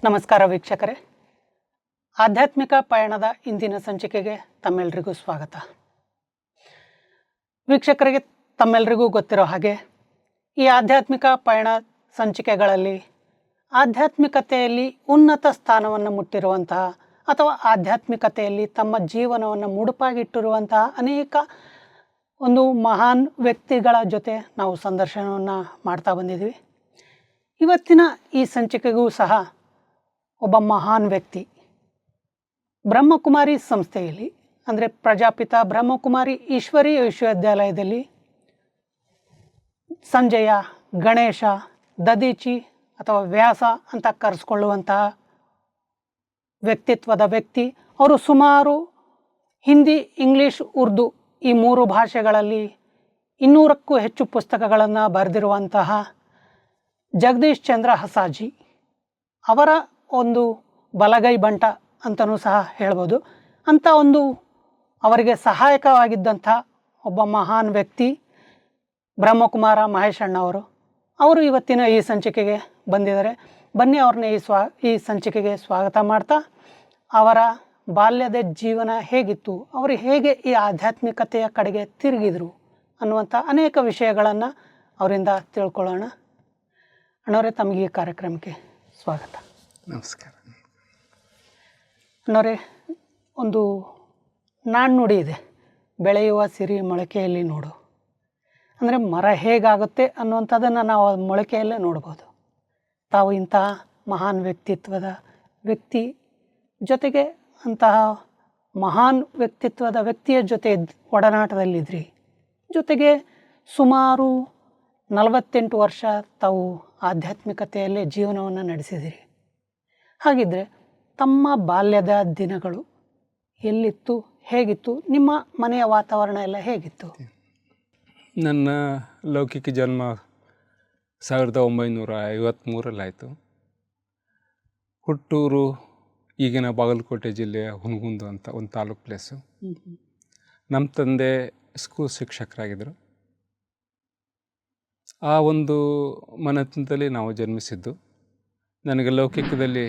ನಮಸ್ಕಾರ ವೀಕ್ಷಕರೇ, ಆಧ್ಯಾತ್ಮಿಕ ಪಯಣದ ಇಂದಿನ ಸಂಚಿಕೆಗೆ ತಮ್ಮೆಲ್ಲರಿಗೂ ಸ್ವಾಗತ. ವೀಕ್ಷಕರಿಗೆ ತಮ್ಮೆಲ್ಲರಿಗೂ ಗೊತ್ತಿರೋ ಹಾಗೆ ಈ ಆಧ್ಯಾತ್ಮಿಕ ಪಯಣ ಸಂಚಿಕೆಗಳಲ್ಲಿ ಆಧ್ಯಾತ್ಮಿಕತೆಯಲ್ಲಿ ಉನ್ನತ ಸ್ಥಾನವನ್ನು ಮುಟ್ಟಿರುವಂತಹ ಅಥವಾ ಆಧ್ಯಾತ್ಮಿಕತೆಯಲ್ಲಿ ತಮ್ಮ ಜೀವನವನ್ನು ಮುಡುಪಾಗಿಟ್ಟಿರುವಂತಹ ಅನೇಕ ಒಂದು ಮಹಾನ್ ವ್ಯಕ್ತಿಗಳ ಜೊತೆ ನಾವು ಸಂದರ್ಶನವನ್ನು ಮಾಡ್ತಾ ಬಂದಿದ್ವಿ. ಇವತ್ತಿನ ಈ ಸಂಚಿಕೆಗೂ ಸಹ ಒಬ್ಬ ಮಹಾನ್ ವ್ಯಕ್ತಿ ಬ್ರಹ್ಮಕುಮಾರಿ ಸಂಸ್ಥೆಯಲ್ಲಿ ಅಂದರೆ ಪ್ರಜಾಪಿತ ಬ್ರಹ್ಮಕುಮಾರಿ ಈಶ್ವರೀಯ ವಿಶ್ವವಿದ್ಯಾಲಯದಲ್ಲಿ ಸಂಜಯ, ಗಣೇಶ, ದದೀಚಿ ಅಥವಾ ವ್ಯಾಸ ಅಂತ ಕರೆಸ್ಕೊಳ್ಳುವಂತಹ ವ್ಯಕ್ತಿತ್ವದ ವ್ಯಕ್ತಿ. ಅವರು ಸುಮಾರು ಹಿಂದಿ, ಇಂಗ್ಲೀಷ್, ಉರ್ದು ಈ 3 ಭಾಷೆಗಳಲ್ಲಿ 200ಕ್ಕೂ ಹೆಚ್ಚು ಪುಸ್ತಕಗಳನ್ನು ಬರೆದಿರುವಂತಹ ಜಗದೀಶ್ ಚಂದ್ರ ಹಸಾಜಿ ಅವರ ಒಂದು ಬಲಗೈ ಬಂಟ ಅಂತಲೂ ಸಹ ಹೇಳ್ಬೋದು. ಅಂಥ ಒಂದು ಅವರಿಗೆ ಸಹಾಯಕವಾಗಿದ್ದಂಥ ಒಬ್ಬ ಮಹಾನ್ ವ್ಯಕ್ತಿ ಬ್ರಹ್ಮಕುಮಾರ ಮಹೇಶ್ ಅಣ್ಣವರು. ಅವರು ಇವತ್ತಿನ ಈ ಸಂಚಿಕೆಗೆ ಬಂದಿದ್ದಾರೆ. ಬನ್ನಿ ಅವ್ರನ್ನ ಈ ಸಂಚಿಕೆಗೆ ಸ್ವಾಗತ ಮಾಡ್ತಾ ಅವರ ಬಾಲ್ಯದ ಜೀವನ ಹೇಗಿತ್ತು, ಅವರು ಹೇಗೆ ಈ ಆಧ್ಯಾತ್ಮಿಕತೆಯ ಕಡೆಗೆ ತಿರುಗಿದರು ಅನ್ನುವಂಥ ಅನೇಕ ವಿಷಯಗಳನ್ನು ಅವರಿಂದ ತಿಳ್ಕೊಳ್ಳೋಣ. ಅಣ್ಣವರೇ, ತಮಗೆ ಈ ಕಾರ್ಯಕ್ರಮಕ್ಕೆ ಸ್ವಾಗತ. ನಮಸ್ಕಾರ. ಅಣ್ಣವರೇ, ಒಂದು ನಾಣ್ಣುಡಿ ಇದೆ, ಬೆಳೆಯುವ ಸಿರಿ ಮೊಳಕೆಯಲ್ಲಿ ನೋಡು. ಅಂದರೆ ಮರ ಹೇಗಾಗುತ್ತೆ ಅನ್ನುವಂಥದ್ದನ್ನು ನಾವು ಮೊಳಕೆಯಲ್ಲೇ ನೋಡ್ಬೋದು. ತಾವು ಇಂತಹ ಮಹಾನ್ ವ್ಯಕ್ತಿತ್ವದ ವ್ಯಕ್ತಿ ಜೊತೆಗೆ ಅಂತಹ ಮಹಾನ್ ವ್ಯಕ್ತಿತ್ವದ ವ್ಯಕ್ತಿಯ ಜೊತೆ ಒಡನಾಟದಲ್ಲಿದ್ರಿ. ಜೊತೆಗೆ ಸುಮಾರು 48 ವರ್ಷ ತಾವು ಆಧ್ಯಾತ್ಮಿಕತೆಯಲ್ಲೇ ಜೀವನವನ್ನು ನಡೆಸಿದಿರಿ. ಹಾಗಿದ್ದರೆ ತಮ್ಮ ಬಾಲ್ಯದ ದಿನಗಳು ಎಲ್ಲಿತ್ತು, ಹೇಗಿತ್ತು, ನಿಮ್ಮ ಮನೆಯ ವಾತಾವರಣ ಎಲ್ಲ ಹೇಗಿತ್ತು? ನನ್ನ ಲೌಕಿಕ ಜನ್ಮ 1953ರಲ್ಲಾಯಿತು. ಹುಟ್ಟೂರು ಈಗಿನ ಬಾಗಲಕೋಟೆ ಜಿಲ್ಲೆಯ ಹುನಗುಂದ ಅಂತ ಒಂದು ತಾಲೂಕು ಪ್ಲೇಸು. ನಮ್ಮ ತಂದೆ ಸ್ಕೂಲ್ ಶಿಕ್ಷಕರಾಗಿದ್ದರು. ಆ ಒಂದು ಮನೆತನದಲ್ಲಿ ನಾವು ಜನ್ಮಿಸಿದ್ದು. ನನಗೆ ಲೌಕಿಕದಲ್ಲಿ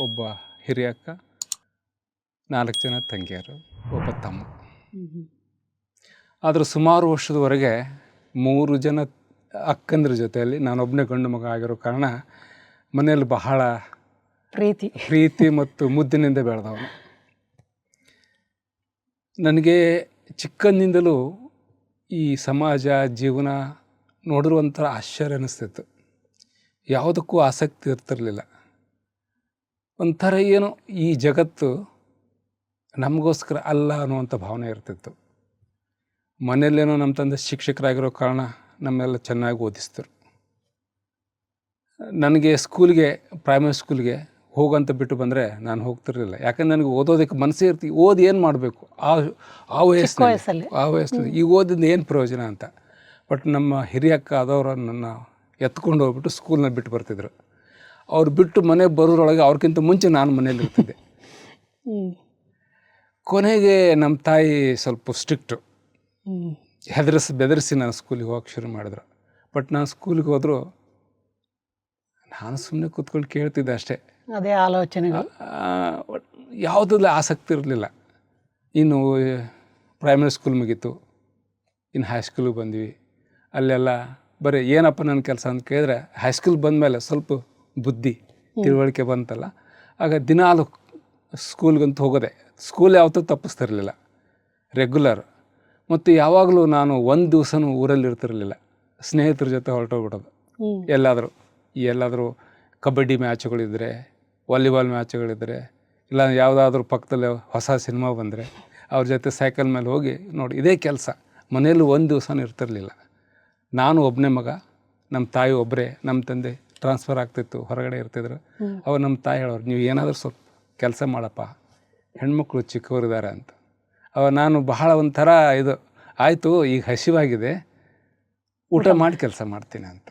ಒಬ್ಬ ಹಿರಿಯ ಅಕ್ಕ, 4 ಜನ ತಂಗಿಯರು, ಒಬ್ಬ ತಮ್ಮ. ಆದರೆ ಸುಮಾರು ವರ್ಷದವರೆಗೆ 3 ಜನ ಅಕ್ಕಂದ್ರ ಜೊತೆಯಲ್ಲಿ ನಾನೊಬ್ಬನೇ ಗಂಡು ಮಗ ಆಗಿರೋ ಕಾರಣ ಮನೆಯಲ್ಲಿ ಬಹಳ ಪ್ರೀತಿ ಮತ್ತು ಮುದ್ದಿನಿಂದ ಬೆಳೆದವನು. ನನಗೆ ಚಿಕ್ಕಂದಿನಿಂದಲೂ ಈ ಸಮಾಜ ಜೀವನ ನೋಡಿದ್ರು ಒಂಥರ ಆಶ್ಚರ್ಯ ಅನ್ನಿಸ್ತಿತ್ತು. ಯಾವುದಕ್ಕೂ ಆಸಕ್ತಿ ಇರ್ತಿರಲಿಲ್ಲ. ಒಂಥರ ಏನೋ ಈ ಜಗತ್ತು ನಮಗೋಸ್ಕರ ಅಲ್ಲ ಅನ್ನುವಂಥ ಭಾವನೆ ಇರ್ತಿತ್ತು. ಮನೆಯಲ್ಲೇನೋ ನಮ್ಮ ತಂದೆ ಶಿಕ್ಷಕರಾಗಿರೋ ಕಾರಣ ನಮ್ಮೆಲ್ಲ ಚೆನ್ನಾಗಿ ಓದಿಸ್ತರು. ನನಗೆ ಪ್ರೈಮರಿ ಸ್ಕೂಲ್ಗೆ ಹೋಗಂತ ಬಿಟ್ಟು ಬಂದರೆ ನಾನು ಹೋಗ್ತಿರಲಿಲ್ಲ. ಯಾಕಂದ್ರೆ ನನಗೆ ಓದೋದಕ್ಕೆ ಮನಸ್ಸೇ ಇರ್ತೀವಿ. ಓದಿ ಏನು ಮಾಡಬೇಕು ಆ ವಯಸ್ಸಲ್ಲಿ ಈಗ ಓದಿದ್ದು ಏನು ಪ್ರಯೋಜನ ಅಂತ. ಬಟ್ ನಮ್ಮ ಹಿರಿಯಕ್ಕ ಆದವರು ನನ್ನ ಎತ್ಕೊಂಡು ಹೋಗ್ಬಿಟ್ಟು ಸ್ಕೂಲ್ನ ಬಿಟ್ಟು ಬರ್ತಿದ್ರು. ಅವ್ರು ಬಿಟ್ಟು ಮನೆಗೆ ಬರೋದ್ರೊಳಗೆ ಅವ್ರಿಗಿಂತ ಮುಂಚೆ ನಾನು ಮನೇಲಿ ಇರ್ತಿದ್ದೆ. ಕೊನೆಗೆ ನಮ್ಮ ತಾಯಿ ಸ್ವಲ್ಪ ಸ್ಟ್ರಿಕ್ಟು, ಬೆದರಿಸಿ ನಾನು ಸ್ಕೂಲಿಗೆ ಹೋಗಕ್ಕೆ ಶುರು ಮಾಡಿದ್ರು. ಬಟ್ ನಾನು ಸ್ಕೂಲಿಗೆ ಹೋದರೂ ನಾನು ಸುಮ್ಮನೆ ಕೂತ್ಕೊಂಡು ಕೇಳ್ತಿದ್ದೆ ಅಷ್ಟೇ. ಅದೇ ಆಲೋಚನೆಗಳು, ಯಾವುದಲ್ಲ ಆಸಕ್ತಿ ಇರಲಿಲ್ಲ. ಇನ್ನು ಪ್ರೈಮರಿ ಸ್ಕೂಲ್ ಮುಗೀತು, ಇನ್ನು ಹೈಸ್ಕೂಲಿಗೆ ಬಂದ್ವಿ. ಅಲ್ಲೆಲ್ಲ ಬರೀ ಏನಪ್ಪ ನನ್ನ ಕೆಲಸ ಅಂತ ಕೇಳಿದ್ರೆ, ಹೈಸ್ಕೂಲ್ ಬಂದಮೇಲೆ ಸ್ವಲ್ಪ ಬುದ್ಧಿ ತಿಳುವಳಿಕೆ ಬಂತಲ್ಲ, ಆಗ ದಿನಾಲು ಸ್ಕೂಲ್ಗಂತೂ ಹೋಗೋದೆ. ಸ್ಕೂಲ್ ಯಾವತ್ತೂ ತಪ್ಪಿಸ್ತಿರಲಿಲ್ಲ, ರೆಗ್ಯುಲರ್. ಮತ್ತು ಯಾವಾಗಲೂ ನಾನು ಒಂದು ದಿವಸನೂ ಊರಲ್ಲಿ ಇರ್ತಿರಲಿಲ್ಲ. ಸ್ನೇಹಿತರ ಜೊತೆ ಹೊರಟೋಗ್ಬಿಡೋದು. ಎಲ್ಲಾದರೂ ಕಬಡ್ಡಿ ಮ್ಯಾಚ್ಗಳಿದ್ದರೆ, ವಾಲಿಬಾಲ್ ಮ್ಯಾಚ್ಗಳಿದ್ದರೆ, ಇಲ್ಲ ಯಾವುದಾದ್ರೂ ಪಕ್ಕದಲ್ಲಿ ಹೊಸ ಸಿನಿಮಾ ಬಂದರೆ ಅವ್ರ ಜೊತೆ ಸೈಕಲ್ ಮೇಲೆ ಹೋಗಿ ನೋಡಿ, ಇದೇ ಕೆಲಸ. ಮನೆಯಲ್ಲೂ ಒಂದು ದಿವಸನೂ ಇರ್ತಿರಲಿಲ್ಲ. ನಾನು ಒಬ್ಬನೇ ಮಗ, ನಮ್ಮ ತಾಯಿ ಒಬ್ಬರೇ. ನಮ್ಮ ತಂದೆ ಟ್ರಾನ್ಸ್ಫರ್ ಆಗ್ತಿತ್ತು, ಹೊರಗಡೆ ಇರ್ತಿದ್ರು. ಅವ್ರು ನಮ್ಮ ತಾಯಿ ಹೇಳೋರು, ನೀವು ಏನಾದರೂ ಸ್ವಲ್ಪ ಕೆಲಸ ಮಾಡಪ್ಪ, ಹೆಣ್ಮಕ್ಳು ಚಿಕ್ಕವರಿದ್ದಾರೆ ಅಂತ. ನಾನು ಬಹಳ ಒಂಥರ ಇದು ಆಯಿತು, ಈಗ ಹಸಿವಾಗಿದೆ, ಊಟ ಮಾಡಿ ಕೆಲಸ ಮಾಡ್ತೀನಿ ಅಂತ.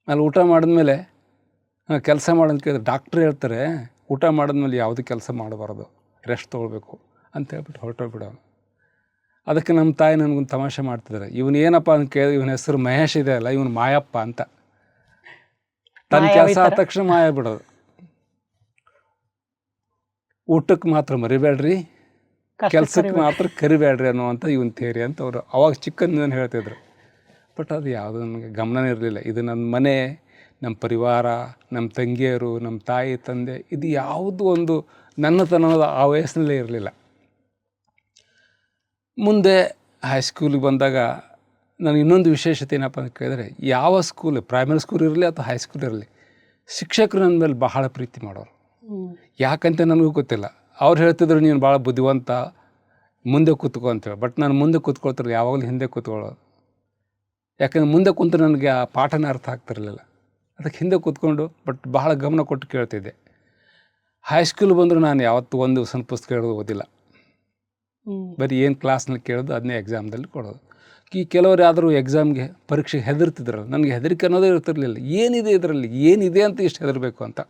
ಅಲ್ಲಿ ಊಟ ಮಾಡಿದ್ಮೇಲೆ ಕೆಲಸ ಮಾಡೋದು ಕೇಳಿದ್ರೆ ಡಾಕ್ಟ್ರ್ ಹೇಳ್ತಾರೆ, ಊಟ ಮಾಡಿದ್ಮೇಲೆ ಯಾವುದೂ ಕೆಲಸ ಮಾಡಬಾರ್ದು, ರೆಸ್ಟ್ ತೊಗೊಳ್ಬೇಕು ಅಂತ ಹೇಳ್ಬಿಟ್ಟು ಹೊರಟೋಗ್ಬಿಡೋನು. ಅದಕ್ಕೆ ನಮ್ಮ ತಾಯಿ ನನಗೊಂದು ತಮಾಷೆ ಮಾಡ್ತಿದ್ದಾರೆ, ಇವನು ಏನಪ್ಪ ಅಂತ ಕೇಳಿ, ಇವನ ಹೆಸರು ಮಹೇಶ್ ಇದೆ ಅಲ್ಲ, ಇವನು ಮಾಯಪ್ಪ ಅಂತ. ತನ್ನ ಕೆಲಸ ಆದ ತಕ್ಷಣ ಮಾಯ ಬಿಡೋದು. ಊಟಕ್ಕೆ ಮಾತ್ರ ಮರಿಬೇಡ್ರಿ, ಕೆಲ್ಸಕ್ಕೆ ಮಾತ್ರ ಕರಿಬೇಡ್ರಿ ಅನ್ನುವಂಥ ಇವನ್ ಥಿಯರಿ ಅಂತ ಅವರು ಅವಾಗ ಚಿಕ್ಕಂದಿನ ಹೇಳ್ತಿದ್ರು. ಬಟ್ ಅದು ಯಾವುದು ನನಗೆ ಗಮನನೇ ಇರಲಿಲ್ಲ. ಇದು ನನ್ನ ಮನೆ, ನಮ್ಮ ಪರಿವಾರ, ನಮ್ಮ ತಂಗಿಯರು, ನಮ್ಮ ತಾಯಿ ತಂದೆ, ಇದು ಯಾವುದು ಒಂದು ನನ್ನತನದ ಆ ವಯಸ್ಸಿನಲ್ಲೇ ಇರಲಿಲ್ಲ. ಮುಂದೆ ಹೈಸ್ಕೂಲಿಗೆ ಬಂದಾಗ ನನಗೆ ಇನ್ನೊಂದು ವಿಶೇಷತೆ ಏನಪ್ಪ ಅಂತ ಕೇಳಿದ್ರೆ, ಯಾವ ಸ್ಕೂಲ್, ಪ್ರೈಮರಿ ಸ್ಕೂಲ್ ಇರಲಿ ಅಥವಾ ಹೈಸ್ಕೂಲ್ ಇರಲಿ, ಶಿಕ್ಷಕರು ನನ್ನ ಮೇಲೆ ಬಹಳ ಪ್ರೀತಿ ಮಾಡೋರು. ಯಾಕಂತ ನನಗೂ ಗೊತ್ತಿಲ್ಲ. ಅವ್ರು ಹೇಳ್ತಿದ್ರು ನೀನು ಭಾಳ ಬುದ್ಧಿವಂತ, ಮುಂದೆ ಕೂತ್ಕೊ ಅಂತೇಳಿ. ಬಟ್ ನಾನು ಮುಂದೆ ಕೂತ್ಕೊಳ್ತಿರಲಿಲ್ಲ, ಯಾವಾಗಲೂ ಹಿಂದೆ ಕೂತ್ಕೊಳ್ಳೋದು. ಯಾಕಂದರೆ ಮುಂದೆ ಕುಂತು ನನಗೆ ಆ ಪಾಠನೇ ಅರ್ಥ ಆಗ್ತಿರಲಿಲ್ಲ. ಅದಕ್ಕೆ ಹಿಂದೆ ಕೂತ್ಕೊಂಡು ಬಟ್ ಬಹಳ ಗಮನ ಕೊಟ್ಟು ಕೇಳ್ತಿದ್ದೆ. ಹೈಸ್ಕೂಲ್ ಬಂದರೂ ನಾನು ಯಾವತ್ತೂ ಒಂದು ದಿವಸ ಪುಸ್ತಕ ಹೇಳೋದು ಓದಿಲ್ಲ. ಬರೀ ಏನು ಕ್ಲಾಸ್ನಲ್ಲಿ ಕೇಳೋದು ಅದನ್ನೇ ಎಕ್ಸಾಮ್ದಲ್ಲಿ ಕೊಡೋದು. ಈ ಕೆಲವರು ಯಾದರೂ ಎಕ್ಸಾಮ್ಗೆ ಪರೀಕ್ಷೆಗೆ ಹೆದರ್ತಿದ್ರಲ್ಲ, ನನಗೆ ಹೆದರಿಕೆ ಅನ್ನೋದೇ ಇರ್ತಿರಲಿಲ್ಲ. ಏನಿದೆ ಇದರಲ್ಲಿ, ಏನಿದೆ ಅಂತ ಇಷ್ಟು ಹೆದರಬೇಕು ಅಂತ.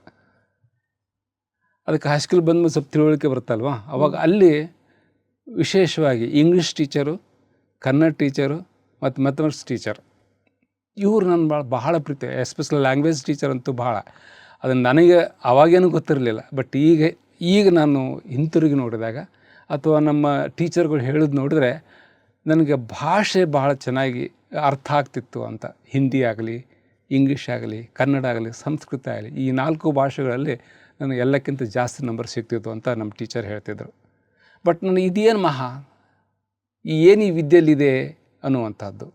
ಅದಕ್ಕೆ ಹೈಸ್ಕೂಲ್ ಬಂದ್ಮೇಲೆ ಸ್ವಲ್ಪ ತಿಳುವಳಿಕೆ ಬರುತ್ತಲ್ವ, ಅವಾಗ ಅಲ್ಲಿ ವಿಶೇಷವಾಗಿ ಇಂಗ್ಲೀಷ್ ಟೀಚರು, ಕನ್ನಡ ಟೀಚರು ಮತ್ತು ಮ್ಯಾಥಮೆಟಿಕ್ಸ್ ಟೀಚರ್, ಇವರು ನನ್ನ ಬಹಳ ಪ್ರೀತಿ. ಎಸ್ಪೆಷಲಿ ಲ್ಯಾಂಗ್ವೇಜ್ ಟೀಚರ್ ಅಂತೂ ಭಾಳ. ಅದನ್ನು ನನಗೆ ಅವಾಗೇನೂ ಗೊತ್ತಿರಲಿಲ್ಲ. ಬಟ್ ಈಗ ನಾನು ಹಿಂತಿರುಗಿ ನೋಡಿದಾಗ ಅಥವಾ ನಮ್ಮ ಟೀಚರ್ಗಳು ಹೇಳೋದು ನೋಡಿದ್ರೆ ನನಗೆ ಭಾಷೆ ಭಾಳ ಚೆನ್ನಾಗಿ ಅರ್ಥ ಆಗ್ತಿತ್ತು ಅಂತ. ಹಿಂದಿ ಆಗಲಿ, ಇಂಗ್ಲೀಷ್ ಆಗಲಿ, ಕನ್ನಡ ಆಗಲಿ, ಸಂಸ್ಕೃತ ಆಗಲಿ, ಈ 4 ಭಾಷೆಗಳಲ್ಲಿ ನನಗೆ ಎಲ್ಲಕ್ಕಿಂತ ಜಾಸ್ತಿ ನಂಬರ್ ಸಿಗ್ತಿತ್ತು ಅಂತ ನಮ್ಮ ಟೀಚರ್ ಹೇಳ್ತಿದ್ರು. ಬಟ್ ನನಗೆ ಇದೇನು ಏನು ಈ ವಿದ್ಯೆಯಲ್ಲಿದೆ ಅನ್ನುವಂಥದ್ದು.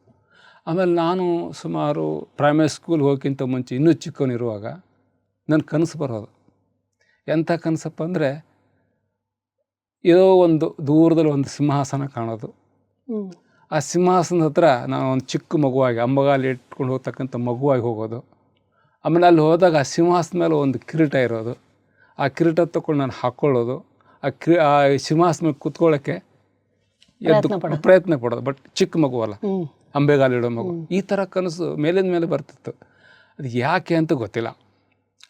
ಆಮೇಲೆ ನಾನು ಸುಮಾರು ಪ್ರೈಮರಿ ಸ್ಕೂಲ್ ಹೋಗೋಕ್ಕಿಂತ ಮುಂಚೆ ಇನ್ನೂ ಚಿಕ್ಕವನಿರುವಾಗ ನನ್ನ ಕನಸು ಬರೋದು. ಎಂಥ ಕನಸಪ್ಪ ಅಂದರೆ, ಏನೋ ಒಂದು ದೂರದಲ್ಲಿ ಒಂದು ಸಿಂಹಾಸನ ಕಾಣೋದು. ಆ ಸಿಂಹಾಸನದ ಹತ್ರ ನಾನು ಒಂದು ಚಿಕ್ಕ ಮಗುವಾಗಿ, ಅಂಬಗಾಲಿ ಇಟ್ಕೊಂಡು ಹೋಗ್ತಕ್ಕಂಥ ಮಗುವಾಗಿ ಹೋಗೋದು. ಆಮೇಲೆ ಅಲ್ಲಿ ಹೋದಾಗ ಆ ಸಿಂಹಾಸನ ಮೇಲೆ ಒಂದು ಕಿರೀಟ ಇರೋದು. ಆ ಕಿರೀಟ ತಗೊಂಡು ನಾನು ಹಾಕ್ಕೊಳ್ಳೋದು. ಆ ಸಿಂಹಾಸನ ಮೇಲೆ ಕೂತ್ಕೊಳ್ಳೋಕ್ಕೆ ಪ್ರಯತ್ನ ಪಡೋದು. ಬಟ್ ಚಿಕ್ಕ ಮಗು ಅಲ್ಲ, ಅಂಬೆಗಾಲಿಡೋ ಮಗು. ಈ ಥರ ಕನಸು ಮೇಲಿಂದ ಮೇಲೆ ಬರ್ತಿತ್ತು. ಅದು ಯಾಕೆ ಅಂತ ಗೊತ್ತಿಲ್ಲ.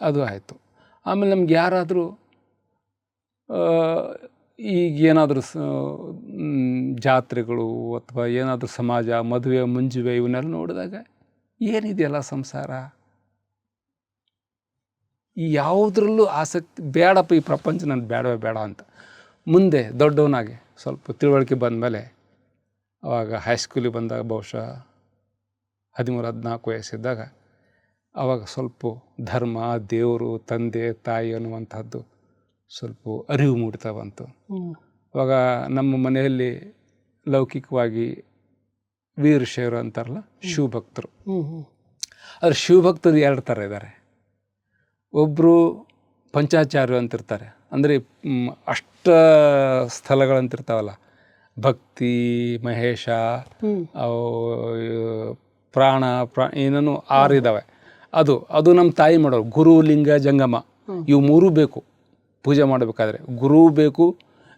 ಅದು ಆಯಿತು. ಆಮೇಲೆ ನಮ್ಗೆ ಯಾರಾದರೂ ಈಗ ಏನಾದರೂ ಜಾತ್ರೆಗಳು ಅಥವಾ ಏನಾದರೂ ಸಮಾಜ, ಮದುವೆ, ಮುಂಜುವೆ ಇವನ್ನೆಲ್ಲ ನೋಡಿದಾಗ ಏನಿದೆಯಲ್ಲ ಸಂಸಾರ, ಈ ಯಾವುದ್ರಲ್ಲೂ ಆಸಕ್ತಿ ಬೇಡಪ್ಪ, ಈ ಪ್ರಪಂಚ ನಾನು ಬೇಡವೇ ಬೇಡ ಅಂತ. ಮುಂದೆ ದೊಡ್ಡವನಾಗಿ ಸ್ವಲ್ಪ ತಿಳುವಳಿಕೆ ಬಂದಮೇಲೆ, ಆವಾಗ ಹೈಸ್ಕೂಲಿಗೆ ಬಂದಾಗ ಬಹುಶಃ 13-14 ವಯಸ್ಸಿದ್ದಾಗ, ಆವಾಗ ಸ್ವಲ್ಪ ಧರ್ಮ, ದೇವರು, ತಂದೆ, ತಾಯಿ ಅನ್ನುವಂಥದ್ದು ಸ್ವಲ್ಪ ಅರಿವು ಮೂಡ್ತಾ ಬಂತು. ಆವಾಗ ನಮ್ಮ ಮನೆಯಲ್ಲಿ ಲೌಕಿಕವಾಗಿ ವೀರಶೈವರು ಅಂತಾರಲ್ಲ, ಶಿವಭಕ್ತರು. ಆದರೆ ಶಿವಭಕ್ತರು 2 ಥರ ಇದ್ದಾರೆ. ಒಬ್ಬರು ಪಂಚಾಚಾರ್ಯ ಅಂತಿರ್ತಾರೆ, ಅಂದರೆ ಅಷ್ಟ ಸ್ಥಳಗಳಂತಿರ್ತಾವಲ್ಲ, ಭಕ್ತಿ, ಮಹೇಶ, ಪ್ರಾಣ ಏನೇನು 6 ಇದ್ದಾವೆ. ಅದು ನಮ್ಮ ತಾಯಿ ಮಾಡೋರು. ಗುರು, ಲಿಂಗ, ಜಂಗಮ ಇವು 3 ಬೇಕು ಪೂಜೆ ಮಾಡಬೇಕಾದ್ರೆ. ಗುರು ಬೇಕು,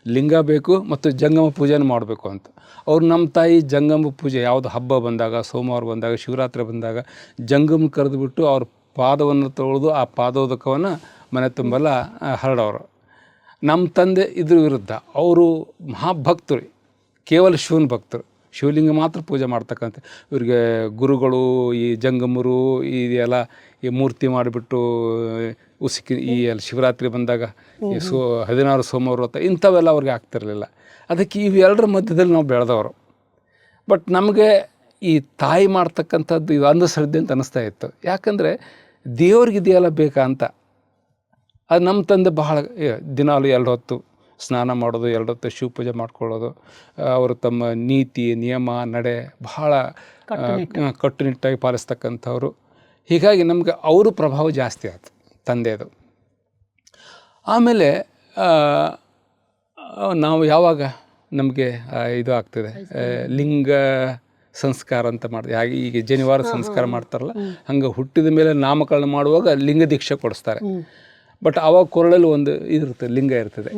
ಲಿಂಗ ಬೇಕು ಮತ್ತು ಜಂಗಮ ಪೂಜೆನೂ ಮಾಡಬೇಕು ಅಂತ. ಅವ್ರು ನಮ್ಮ ತಾಯಿ ಜಂಗಮ ಪೂಜೆ ಯಾವುದು ಹಬ್ಬ ಬಂದಾಗ, ಸೋಮವಾರ ಬಂದಾಗ, ಶಿವರಾತ್ರಿ ಬಂದಾಗ ಜಂಗಮ ಕರೆದುಬಿಟ್ಟು ಅವ್ರ ಪಾದವನ್ನು ತೊಳೆದು ಆ ಪಾದೋದಕವನ್ನು ಮನೆ ತುಂಬೆಲ್ಲ ಹರಡೋರು. ನಮ್ಮ ತಂದೆ ಇದ್ರ ವಿರುದ್ಧ, ಅವರು ಮಹಾಭಕ್ತರು, ಕೇವಲ ಶಿವನ ಭಕ್ತರು, ಶಿವಲಿಂಗ ಮಾತ್ರ ಪೂಜೆ ಮಾಡ್ತಕ್ಕಂಥ. ಇವರಿಗೆ ಗುರುಗಳು, ಈ ಜಂಗಮರು, ಇದೆಲ್ಲ ಈ ಮೂರ್ತಿ ಮಾಡಿಬಿಟ್ಟು ಉಸುಕಿ, ಈ ಎಲ್ಲ ಶಿವರಾತ್ರಿ ಬಂದಾಗ ಈ 16 ಸೋಮವಾರ ವ್ರತ ಇಂಥವೆಲ್ಲ ಅವ್ರಿಗೆ ಆಗ್ತಿರಲಿಲ್ಲ. ಅದಕ್ಕೆ ಇವೆಲ್ಲರ ಮಧ್ಯದಲ್ಲಿ ನಾವು ಬೆಳೆದವರು. ಬಟ್ ನಮಗೆ ಈ ತಾಯಿ ಮಾಡ್ತಕ್ಕಂಥದ್ದು ಇದು ಅಂಧಶ್ರದ್ಧೆ ಅಂತ ಅನ್ನಿಸ್ತಾ ಇತ್ತು. ಯಾಕಂದರೆ ದೇವ್ರಿಗೆ ಇದೆಯಲ್ಲ ಬೇಕಾ ಅಂತ. ಅದು ನಮ್ಮ ತಂದೆ ಬಹಳ ದಿನಾಲು 2 ಹೊತ್ತು ಸ್ನಾನ ಮಾಡೋದು, 2 ಹೊತ್ತು ಶಿವ ಪೂಜೆ ಮಾಡ್ಕೊಳ್ಳೋದು, ಅವರು ತಮ್ಮ ನೀತಿ, ನಿಯಮ, ನಡೆ ಬಹಳ ಕಟ್ಟುನಿಟ್ಟಾಗಿ ಪಾಲಿಸ್ತಕ್ಕಂಥವ್ರು. ಹೀಗಾಗಿ ನಮಗೆ ಅವರು ಪ್ರಭಾವ ಜಾಸ್ತಿ ಆಯಿತು ತಂದೆಯದು. ಆಮೇಲೆ ನಾವು ಯಾವಾಗ ನಮಗೆ ಇದು ಆಗ್ತದೆ, ಲಿಂಗ ಸಂಸ್ಕಾರ ಅಂತ ಮಾಡಿದೆ. ಹಾಗೆ ಈಗ ಜನಿವಾರ ಸಂಸ್ಕಾರ ಮಾಡ್ತಾರಲ್ಲ, ಹಂಗೆ ಹುಟ್ಟಿದ ಮೇಲೆ ನಾಮಕರಣ ಮಾಡುವಾಗ ಲಿಂಗ ದೀಕ್ಷೆ ಕೊಡಿಸ್ತಾರೆ. ಬಟ್ ಆವಾಗ ಕೊರಳಲ್ಲಿ ಒಂದು ಇದಿರ್ತದೆ, ಲಿಂಗ ಇರ್ತದೆ.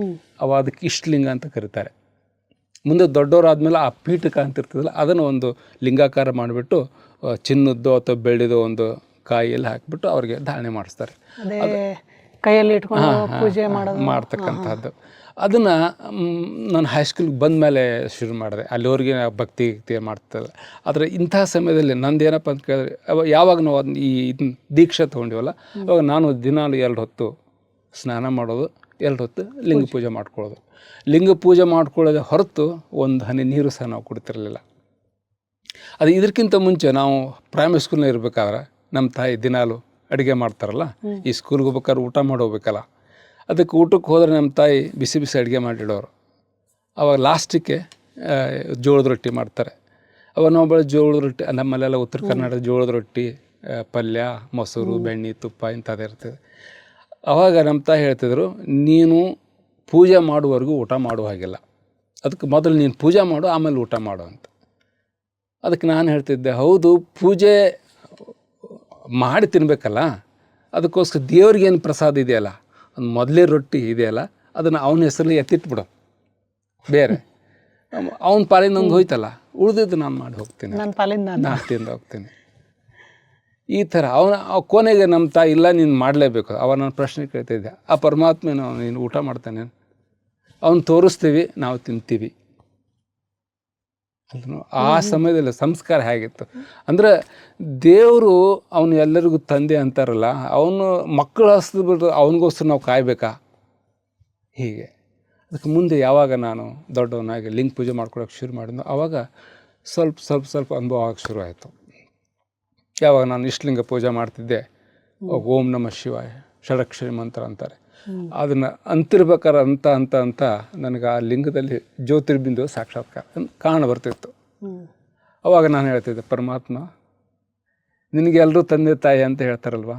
ಅವಾಗ ಅದಕ್ಕೆ ಇಷ್ಟಲಿಂಗ ಅಂತ ಕರೀತಾರೆ. ಮುಂದೆ ದೊಡ್ಡವರಾದ್ಮೇಲೆ ಆ ಪೀಠಕ ಅಂತ ಇರ್ತದಲ್ಲ, ಅದನ್ನು ಒಂದು ಲಿಂಗಾಕಾರ ಮಾಡಿಬಿಟ್ಟು ಚಿನ್ನದ್ದು ಅಥವಾ ಬೆಳ್ಳಿದೋ ಒಂದು ಕಾಯಿಯಲ್ಲಿ ಹಾಕಿಬಿಟ್ಟು ಅವ್ರಿಗೆ ಧಾರಣೆ ಮಾಡಿಸ್ತಾರೆ. ಕೈಯಲ್ಲಿ ಇಟ್ಕೊಂಡು ಪೂಜೆ ಮಾಡ್ತಕ್ಕಂಥದ್ದು. ಅದನ್ನು ನಾನು ಹೈಸ್ಕೂಲ್ಗೆ ಬಂದ ಮೇಲೆ ಶುರು ಮಾಡಿದೆ. ಅಲ್ಲಿವರೆಗೆ ಭಕ್ತಿ ಮಾಡ್ತದೆ. ಆದರೆ ಇಂಥ ಸಮಯದಲ್ಲಿ ನಂದು ಏನಪ್ಪ ಅಂತ ಕೇಳಿದ್ರೆ, ಯಾವಾಗ ನಾವು ಈ ದೀಕ್ಷೆ ತೊಗೊಂಡಿವಲ್ಲ, ಅವಾಗ ನಾನು ದಿನಾಲು 2 ಹೊತ್ತು ಸ್ನಾನ ಮಾಡೋದು, ಎರಡು ಹೊತ್ತು ಲಿಂಗ ಪೂಜೆ ಮಾಡ್ಕೊಳ್ಳೋದು. ಲಿಂಗ ಪೂಜೆ ಮಾಡ್ಕೊಳ್ಳೋದೇ ಹೊರತು ಒಂದು ಹನಿ ನೀರು ಸಹ ನಾವು ಕುಡಿತಿರಲಿಲ್ಲ. ಅದು ಇದಕ್ಕಿಂತ ಮುಂಚೆ ನಾವು ಪ್ರೈಮರಿ ಸ್ಕೂಲ್ನ ಇರಬೇಕಾದ್ರೆ ನಮ್ಮ ತಾಯಿ ದಿನಾಲು ಅಡುಗೆ ಮಾಡ್ತಾರಲ್ಲ, ಈ ಸ್ಕೂಲ್ಗೆ ಹೋಗ್ಬೇಕಾದ್ರೆ ಊಟ ಮಾಡಿ ಹೋಗ್ಬೇಕಲ್ಲ, ಅದಕ್ಕೆ ಊಟಕ್ಕೆ ಹೋದರೆ ನಮ್ಮ ತಾಯಿ ಬಿಸಿ ಬಿಸಿ ಅಡುಗೆ ಮಾಡಿಡೋರು. ಅವಾಗ ಲಾಸ್ಟಿಗೆ ಜೋಳದ ರೊಟ್ಟಿ ಮಾಡ್ತಾರೆ. ಅವಾಗ ನಾವು ಬೆಳೆ ಜೋಳದ ರೊಟ್ಟಿ, ನಮ್ಮಲ್ಲೆಲ್ಲ ಉತ್ತರ ಕರ್ನಾಟಕ ಜೋಳದ ರೊಟ್ಟಿ, ಪಲ್ಯ, ಮೊಸರು, ಬೆಣ್ಣೆ, ತುಪ್ಪ ಇಂಥದ್ದು ಇರ್ತದೆ. ಆವಾಗ ನಮ್ಮ ತಾಯಿ ಹೇಳ್ತಿದ್ರು, ನೀನು ಪೂಜೆ ಮಾಡುವವರೆಗೂ ಊಟ ಮಾಡುವ ಹಾಗಿಲ್ಲ, ಅದಕ್ಕೆ ಮೊದಲು ನೀನು ಪೂಜೆ ಮಾಡು, ಆಮೇಲೆ ಊಟ ಮಾಡು ಅಂತ. ಅದಕ್ಕೆ ನಾನು ಹೇಳ್ತಿದ್ದೆ, ಹೌದು ಪೂಜೆ ಮಾಡಿ ತಿನ್ನಬೇಕಲ್ಲ, ಅದಕ್ಕೋಸ್ಕರ ದೇವ್ರಿಗೇನು ಪ್ರಸಾದ ಇದೆಯಲ್ಲ, ಒಂದು ಮೊದಲೇ ರೊಟ್ಟಿ ಇದೆಯಲ್ಲ, ಅದನ್ನು ಅವನ ಹೆಸರಲ್ಲಿ ಎತ್ತಿಟ್ಬಿಡು, ಬೇರೆ ಅವನ ಪಾಲಿಂದ ನಂಗೆ ಹೋಯ್ತಲ್ಲ, ಉಳಿದಿದ್ದು ನಾನು ಮಾಡಿ ಹೋಗ್ತೀನಿ, ನನ್ನ ಪಾಲಿಂದ ನಾನು ತಿಂದು ಹೋಗ್ತೀನಿ. ಈ ಥರ ಕೊನೆಗೆ ನಮ್ಮ ತಾಯಿ ಇಲ್ಲ ನೀನು ಮಾಡಲೇಬೇಕು. ಅವ ನಾನು ಪ್ರಶ್ನೆ ಕೇಳ್ತಿದ್ದೆ, ಆ ಪರಮಾತ್ಮನ ನೀನು ಊಟ ಮಾಡ್ತಾನೆ, ಅವನು ತೋರಿಸ್ತೀವಿ, ನಾವು ತಿಂತೀವಿ. ಆ ಸಮಯದಲ್ಲಿ ಸಂಸ್ಕಾರ ಹೇಗಿತ್ತು ಅಂದರೆ, ದೇವರು ಅವನು ಎಲ್ಲರಿಗೂ ತಂದೆ ಅಂತಾರಲ್ಲ, ಅವನು ಮಕ್ಕಳು ಹಸ್ದು ಅವನಿಗೋಸ್ಕರ ನಾವು ಕಾಯಬೇಕಾ? ಹೀಗೆ ಅದಕ್ಕೆ ಮುಂದೆ ಯಾವಾಗ ನಾನು ದೊಡ್ಡವನಾಗಿ ಲಿಂಗ ಪೂಜೆ ಮಾಡ್ಕೊಳಕ್ಕೆ ಶುರು ಮಾಡಿದ್ನೋ ಆವಾಗ ಸ್ವಲ್ಪ ಅನುಭವ ಆಗಕ್ಕೆ ಶುರು ಆಯಿತು. ಯಾವಾಗ ನಾನು ಇಷ್ಟಲಿಂಗ ಪೂಜೆ ಮಾಡ್ತಿದ್ದೆ, ಓಂ ನಮಃ ಶಿವಾಯ ಷಡಕ್ಷರಿ ಮಂತ್ರ ಅಂತಾರೆ, ಅದನ್ನು ಅಂತಿರ್ಬೇಕಾರೆ ಅಂತ ನನಗೆ ಆ ಲಿಂಗದಲ್ಲಿ ಜ್ಯೋತಿರ್ಬಿಂದು ಸಾಕ್ಷಾತ್ಕಾರ ಕಾಣ ಬರ್ತಿತ್ತು. ಅವಾಗ ನಾನು ಹೇಳ್ತಿದ್ದೆ, ಪರಮಾತ್ಮ ನಿನಗೆ ಎಲ್ಲರೂ ತಂದೆ ತಾಯಿ ಅಂತ ಹೇಳ್ತಾರಲ್ವ,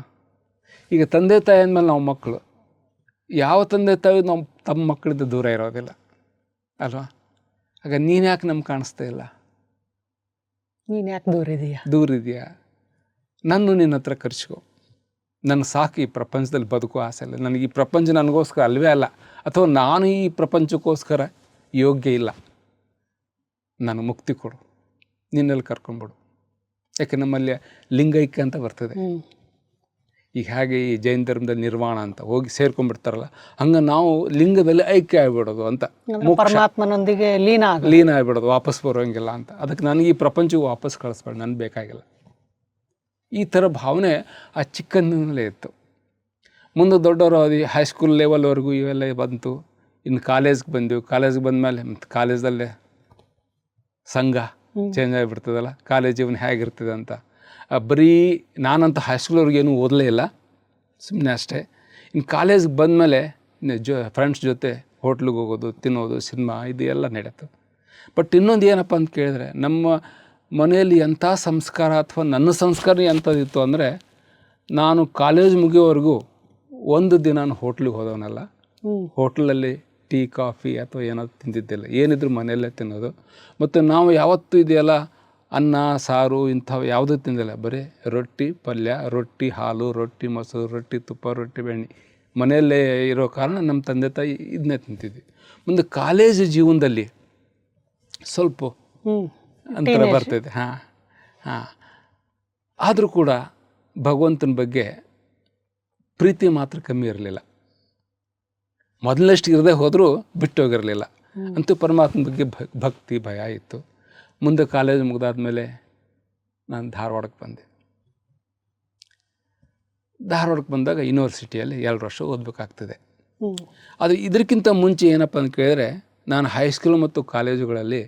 ಈಗ ತಂದೆ ತಾಯಿ ಅಂದಮೇಲೆ ನಾವು ಮಕ್ಕಳು, ಯಾವ ತಂದೆ ತಾಯಿ ನಾವು ತಮ್ಮ ಮಕ್ಕಳಿಂದ ದೂರ ಇರೋದಿಲ್ಲ ಅಲ್ವಾ? ಆಗ ನೀನು ಯಾಕೆ ನಮ್ಗೆ ಕಾಣಿಸ್ತಾ ಇಲ್ಲ? ನೀನು ಯಾಕೆ ದೂರ ಇದೆಯಾ? ನನ್ನ ನಿನ್ನ ಹತ್ರ ಕರೆಸ್ಕೊ, ನನಗೆ ಸಾಕು ಈ ಪ್ರಪಂಚದಲ್ಲಿ ಬದುಕೋ ಆಸೆ ಇಲ್ಲ, ನನಗೆ ಈ ಪ್ರಪಂಚ ನನಗೋಸ್ಕರ ಅಲ್ವೇ ಅಲ್ಲ, ಅಥವಾ ನಾನು ಈ ಪ್ರಪಂಚಕ್ಕೋಸ್ಕರ ಯೋಗ್ಯ ಇಲ್ಲ, ನಾನು ಮುಕ್ತಿ ಕೊಡು, ನಿನ್ನಲ್ಲಿ ಕರ್ಕೊಂಡ್ಬಿಡು. ಯಾಕೆ ನಮ್ಮಲ್ಲಿ ಲಿಂಗೈಕ್ಯ ಅಂತ ಬರ್ತದೆ. ಈಗ ಹಾಗೆ ಈ ಜೈನ ಧರ್ಮದಲ್ಲಿ ನಿರ್ವಾಣ ಅಂತ ಹೋಗಿ ಸೇರ್ಕೊಂಡ್ಬಿಡ್ತಾರಲ್ಲ, ಹಂಗೆ ನಾವು ಲಿಂಗದಲ್ಲಿ ಐಕ್ಯ ಆಗಿಬಿಡೋದು ಅಂತ, ಪರಮಾತ್ಮನೊಂದಿಗೆ ಲೀನ ಆಗಿಬಿಡೋದು, ವಾಪಸ್ ಬರೋಂಗಿಲ್ಲ ಅಂತ. ಅದಕ್ಕೆ ನನಗೆ ಈ ಪ್ರಪಂಚಕ್ಕೆ ವಾಪಸ್ ಕಳಿಸ್ಬೇಡ, ನನಗೆ ಬೇಕಾಗಿಲ್ಲ. ಈ ಥರ ಭಾವನೆ ಆ ಚಿಕ್ಕಂದಿನಲ್ಲೇ ಇತ್ತು. ಮುಂದೆ ದೊಡ್ಡವರು ಅದು ಹೈಸ್ಕೂಲ್ ಲೆವೆಲ್ವರೆಗೂ ಇವೆಲ್ಲ ಬಂತು. ಇನ್ನು ಕಾಲೇಜ್ಗೆ ಬಂದೆವು. ಕಾಲೇಜ್ಗೆ ಬಂದಮೇಲೆ ಮತ್ತು ಕಾಲೇಜಲ್ಲೇ ಸಂಘ ಚೇಂಜ್ ಆಗಿಬಿಡ್ತದಲ್ಲ, ಕಾಲೇಜ್ ಜೀವನ ಹೇಗಿರ್ತದೆ ಅಂತ. ಬರೀ ನಾನಂತ ಹೈಸ್ಕೂಲ್ವರೆಗೆ ಏನೂ ಓದಲೇ ಇಲ್ಲ, ಸುಮ್ಮನೆ ಅಷ್ಟೇ. ಇನ್ನು ಕಾಲೇಜ್ಗೆ ಬಂದಮೇಲೆ ಫ್ರೆಂಡ್ಸ್ ಜೊತೆ ಹೋಟ್ಲಿಗೆ ಹೋಗೋದು, ತಿನ್ನೋದು, ಸಿನಿಮಾ ಇದು ಎಲ್ಲ ನಡೆಯಿತು. ಬಟ್ ಇನ್ನೊಂದು ಏನಪ್ಪ ಅಂತ ಕೇಳಿದ್ರೆ, ನಮ್ಮ ಮನೆಯಲ್ಲಿ ಎಂಥ ಸಂಸ್ಕಾರ ಅಥವಾ ನನ್ನ ಸಂಸ್ಕಾರ ಎಂಥದ್ದಿತ್ತು ಅಂದರೆ, ನಾನು ಕಾಲೇಜ್ ಮುಗಿಯೋವರೆಗೂ ಒಂದು ದಿನ ನಾನು ಹೋಟ್ಲಿಗೆ ಹೋದವನಲ್ಲ, ಹೋಟ್ಲಲ್ಲಿ ಟೀ ಕಾಫಿ ಅಥವಾ ಏನಾದ್ರು ತಿಂದಿದ್ದಿಲ್ಲ, ಏನಿದ್ರು ಮನೆಯಲ್ಲೇ ತಿನ್ನೋದು. ಮತ್ತು ನಾವು ಯಾವತ್ತೂ ಇದೆಯಲ್ಲ ಅನ್ನ ಸಾರು ಇಂಥವು ಯಾವುದೂ ತಿಂದಿಲ್ಲ, ಬರೀ ರೊಟ್ಟಿ ಪಲ್ಯ, ರೊಟ್ಟಿ ಹಾಲು, ರೊಟ್ಟಿ ಮೊಸರು, ರೊಟ್ಟಿ ತುಪ್ಪ, ರೊಟ್ಟಿ ಬೆಣ್ಣೆ, ಮನೆಯಲ್ಲೇ ಇರೋ ಕಾರಣ ನಮ್ಮ ತಂದೆ ತಾಯಿ ಇದನ್ನೇ ತಿಂತಿದ್ವಿ. ಮುಂದೆ ಕಾಲೇಜ್ ಜೀವನದಲ್ಲಿ ಸ್ವಲ್ಪ ಅಂತರ ಬರ್ತಿದೆ. ಆದರೂ ಕೂಡ ಭಗವಂತನ ಬಗ್ಗೆ ಪ್ರೀತಿ ಮಾತ್ರ ಕಮ್ಮಿ ಇರಲಿಲ್ಲ. ಮೊದಲಷ್ಟು ಇರದೆ ಹೋದರೂ ಬಿಟ್ಟು ಹೋಗಿರಲಿಲ್ಲ. ಅಂತೂ ಪರಮಾತ್ಮನ ಬಗ್ಗೆ ಭಕ್ತಿ ಭಯ ಇತ್ತು. ಮುಂದೆ ಕಾಲೇಜ್ ಮುಗಿದಾದ್ಮೇಲೆ ನಾನು ಧಾರವಾಡಕ್ಕೆ ಬಂದೆ. ಧಾರವಾಡಕ್ಕೆ ಬಂದಾಗ ಯೂನಿವರ್ಸಿಟಿಯಲ್ಲಿ 2 ವರ್ಷ ಓದಬೇಕಾಗ್ತದೆ. ಆದರೆ ಇದಕ್ಕಿಂತ ಮುಂಚೆ ಏನಪ್ಪ ಅಂತ ಕೇಳಿದ್ರೆ, ನಾನು ಹೈಸ್ಕೂಲ್ ಮತ್ತು ಕಾಲೇಜುಗಳಲ್ಲಿ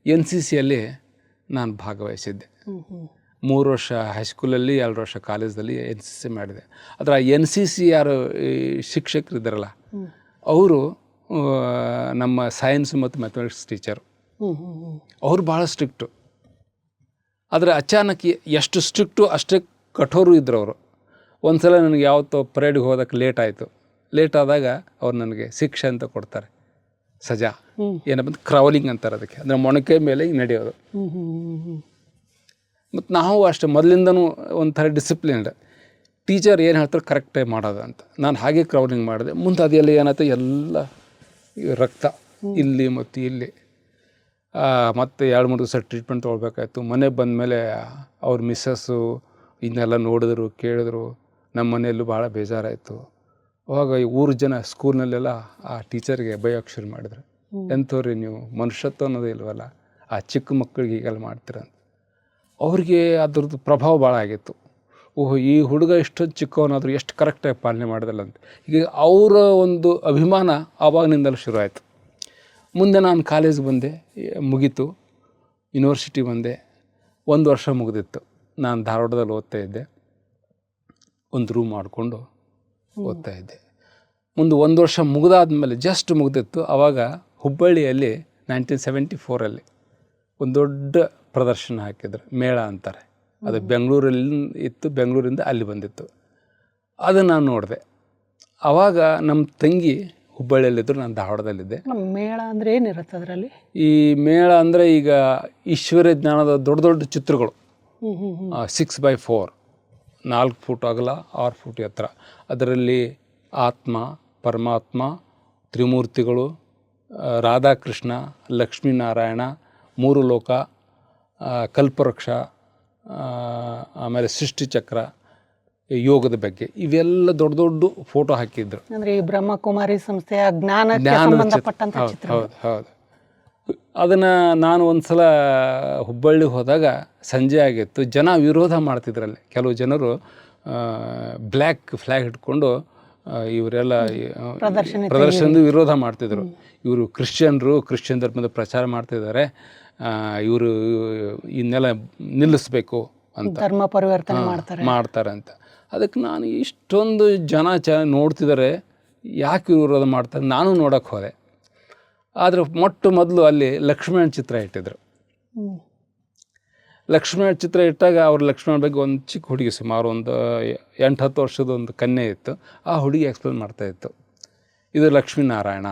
NCCಯಲ್ಲಿ ನಾನು ಭಾಗವಹಿಸಿದ್ದೆ. 3 ವರ್ಷ ಹೈಸ್ಕೂಲಲ್ಲಿ, 2 ವರ್ಷ ಕಾಲೇಜಲ್ಲಿ NCC ಮಾಡಿದೆ. ಆದರೆ ಆ NCC ಯಾರು ಶಿಕ್ಷಕರು ಇದ್ದಾರಲ್ಲ, ಅವರು ನಮ್ಮ ಸೈನ್ಸ್ ಮತ್ತು ಮ್ಯಾಥಮೆಟಿಕ್ಸ್ ಟೀಚರು. ಅವ್ರು ಭಾಳ ಸ್ಟ್ರಿಕ್ಟು. ಆದರೆ ಅಚಾನಕ್ ಎಷ್ಟು ಸ್ಟ್ರಿಕ್ಟು ಅಷ್ಟೇ ಕಠೋರು ಇದ್ದರು ಅವರು. ಒಂದು ಸಲ ನನಗೆ ಯಾವತ್ತೋ ಪರೇಡ್ಗೆ ಹೋದಕ್ಕೆ ಲೇಟ್ ಆದಾಗ ಅವ್ರು ನನಗೆ ಶಿಕ್ಷೆ ಅಂತ ಕೊಡ್ತಾರೆ, ಸಜಾ. ಏನಪ್ಪ ಅಂತ ಕ್ರೌಲಿಂಗ್ ಅಂತಾರೆ ಅದಕ್ಕೆ, ಅಂದರೆ ಮೊಣಕೈ ಮೇಲೆ ಹಿಂಗೆ ನಡೆಯೋದು. ಮತ್ತು ನಾವು ಅಷ್ಟೇ ಮೊದಲಿಂದನೂ ಒಂಥರ ಡಿಸಿಪ್ಲಿನ್ಡ್, ಟೀಚರ್ ಏನು ಹೇಳ್ತಾರೆ ಕರೆಕ್ಟಾಗಿ ಮಾಡೋದು ಅಂತ. ನಾನು ಹಾಗೆ ಕ್ರೌಲಿಂಗ್ ಮಾಡಿದೆ. ಮುಂದೆ ಅದೆಲ್ಲ ಏನಾಯ್ತು, ಎಲ್ಲ ರಕ್ತ ಇಲ್ಲಿ ಮತ್ತು ಇಲ್ಲಿ, ಮತ್ತು 2-3 ದಿವಸ ಟ್ರೀಟ್ಮೆಂಟ್ ತೊಗೊಳ್ಬೇಕಾಯ್ತು. ಮನೆಗೆ ಬಂದಮೇಲೆ ಅವ್ರ ಮಿಸ್ಸಸ್ಸು ಇದನ್ನೆಲ್ಲ ನೋಡಿದ್ರು, ಕೇಳಿದ್ರು. ನಮ್ಮ ಮನೆಯಲ್ಲೂ ಭಾಳ ಬೇಜಾರಾಯಿತು. ಅವಾಗ ಈ ಊರು ಜನ ಸ್ಕೂಲ್ನಲ್ಲೆಲ್ಲ ಆ ಟೀಚರ್ಗೆ ಬೈಯೋಕ್ಕೆ ಶುರು ಮಾಡಿದ್ರು, ಎಂಥವ್ರಿ ನೀವು, ಮನುಷ್ಯತ್ವ ಅನ್ನೋದೇ ಇಲ್ವಲ್ಲ, ಆ ಚಿಕ್ಕ ಮಕ್ಕಳಿಗೆ ಹೀಗೆಲ್ಲ ಮಾಡ್ತೀರಂತ. ಅವ್ರಿಗೆ ಅದ್ರದ್ದು ಪ್ರಭಾವ ಭಾಳ ಆಗಿತ್ತು. ಓಹ್ ಈ ಹುಡುಗ ಇಷ್ಟೊಂದು ಚಿಕ್ಕವನಾದರೂ ಎಷ್ಟು ಕರೆಕ್ಟಾಗಿ ಪಾಲನೆ ಮಾಡಿದಲ್ಲ ಅಂತ. ಹೀಗೆ ಅವರ ಒಂದು ಅಭಿಮಾನ ಆವಾಗಿನಿಂದಲೂ ಶುರು ಆಯಿತು. ಮುಂದೆ ನಾನು ಕಾಲೇಜ್ ಬಂದೆ, ಮುಗೀತು, ಯೂನಿವರ್ಸಿಟಿ ಬಂದೆ. 1 ವರ್ಷ ಮುಗಿದಿತ್ತು. ನಾನು ಧಾರವಾಡದಲ್ಲಿ ಓದ್ತಾ ಇದ್ದೆ, ಒಂದು ರೂಮ್ ಮಾಡಿಕೊಂಡು ಓದ್ತಾ ಇದ್ದೆ. ಮುಂದೆ 1 ವರ್ಷ ಮುಗಿದಾದ್ಮೇಲೆ ಜಸ್ಟ್ ಮುಗಿದಿತ್ತು, ಆವಾಗ ಹುಬ್ಬಳ್ಳಿಯಲ್ಲಿ 1974 ಒಂದು ದೊಡ್ಡ ಪ್ರದರ್ಶನ ಹಾಕಿದ್ರು, ಮೇಳ ಅಂತಾರೆ. ಅದು ಬೆಂಗಳೂರಲ್ಲಿ ಇತ್ತು, ಬೆಂಗಳೂರಿಂದ ಅಲ್ಲಿ ಬಂದಿತ್ತು. ಅದು ನಾನು ನೋಡಿದೆ. ಆವಾಗ ನಮ್ಮ ತಂಗಿ ಹುಬ್ಬಳ್ಳಿಯಲ್ಲಿದ್ದರು, ನಾನು ಧಾರವಾಡದಲ್ಲಿದ್ದೆ. ಮೇಳ ಅಂದರೆ ಏನಿರುತ್ತೆ ಅದರಲ್ಲಿ? ಈ ಮೇಳ ಅಂದರೆ ಈಗ ಈಶ್ವರ್ಯ ಜ್ಞಾನದ ದೊಡ್ಡ ದೊಡ್ಡ ಚಿತ್ರಗಳು, 6x4, 4 ಫೂಟ್ ಅಗಲ, 6 ಫೂಟ್ ಎತ್ತರ. ಅದರಲ್ಲಿ ಆತ್ಮ, ಪರಮಾತ್ಮ, ತ್ರಿಮೂರ್ತಿಗಳು, ರಾಧಾಕೃಷ್ಣ, ಲಕ್ಷ್ಮೀನಾರಾಯಣ, 3 ಲೋಕ, ಕಲ್ಪವೃಕ್ಷ, ಆಮೇಲೆ ಸೃಷ್ಟಿಚಕ್ರ, ಯೋಗದ ಬಗ್ಗೆ ಇವೆಲ್ಲ ದೊಡ್ಡ ದೊಡ್ಡ ಫೋಟೋ ಹಾಕಿದ್ರು. ಅಂದರೆ ಈ ಬ್ರಹ್ಮಕುಮಾರಿ ಸಂಸ್ಥೆಯ ಜ್ಞಾನಕ್ಕೆ ಸಂಬಂಧಪಟ್ಟಂಥ ಚಿತ್ರ. ಹೌದು. ಅದನ್ನು ನಾನು ಒಂದು ಸಲ ಹುಬ್ಬಳ್ಳಿಗೆ ಹೋದಾಗ ಸಂಜೆ ಆಗಿತ್ತು, ಜನ ವಿರೋಧ ಮಾಡ್ತಿದ್ರಲ್ಲಿ. ಕೆಲವು ಜನರು ಬ್ಲ್ಯಾಕ್ ಫ್ಲ್ಯಾಗ್ ಹಿಡ್ಕೊಂಡು ಇವರೆಲ್ಲ ಪ್ರದರ್ಶನದ ವಿರೋಧ ಮಾಡ್ತಿದ್ರು. ಇವರು ಕ್ರಿಶ್ಚಿಯನ್ ಧರ್ಮದ ಪ್ರಚಾರ ಮಾಡ್ತಿದ್ದಾರೆ, ಇವರು ಇನ್ನೆಲ್ಲ ನಿಲ್ಲಿಸ್ಬೇಕು ಅಂತ, ಧರ್ಮ ಪರಿವರ್ತನೆ ಮಾಡ್ತಾರೆ ಅಂತ. ಅದಕ್ಕೆ ನಾನು ಇಷ್ಟೊಂದು ಜನ ನೋಡ್ತಿದ್ದಾರೆ, ಯಾಕೆ ವಿರೋಧ ಮಾಡ್ತಾರೆ, ನಾನು ನೋಡೋಕ್ಕೆ ಹೋದೆ. ಆದರೆ ಮೊದಲು ಅಲ್ಲಿ ಲಕ್ಷ್ಮಣ ಚಿತ್ರ ಇಟ್ಟಿದ್ರು. ಲಕ್ಷ್ಮಣ ಚಿತ್ರ ಇಟ್ಟಾಗ ಅವ್ರ ಲಕ್ಷ್ಮಣ ಬಗ್ಗೆ ಒಂದು ಚಿಕ್ಕ ಹುಡುಗಿ, ಸುಮಾರು ಒಂದು 8-10 ವರ್ಷದ ಒಂದು ಕನ್ಯೆ ಇತ್ತು. ಆ ಹುಡುಗಿ ಎಕ್ಸ್ಪ್ಲೇನ್ ಮಾಡ್ತಾಯಿತ್ತು, ಇದು ಲಕ್ಷ್ಮೀನಾರಾಯಣ,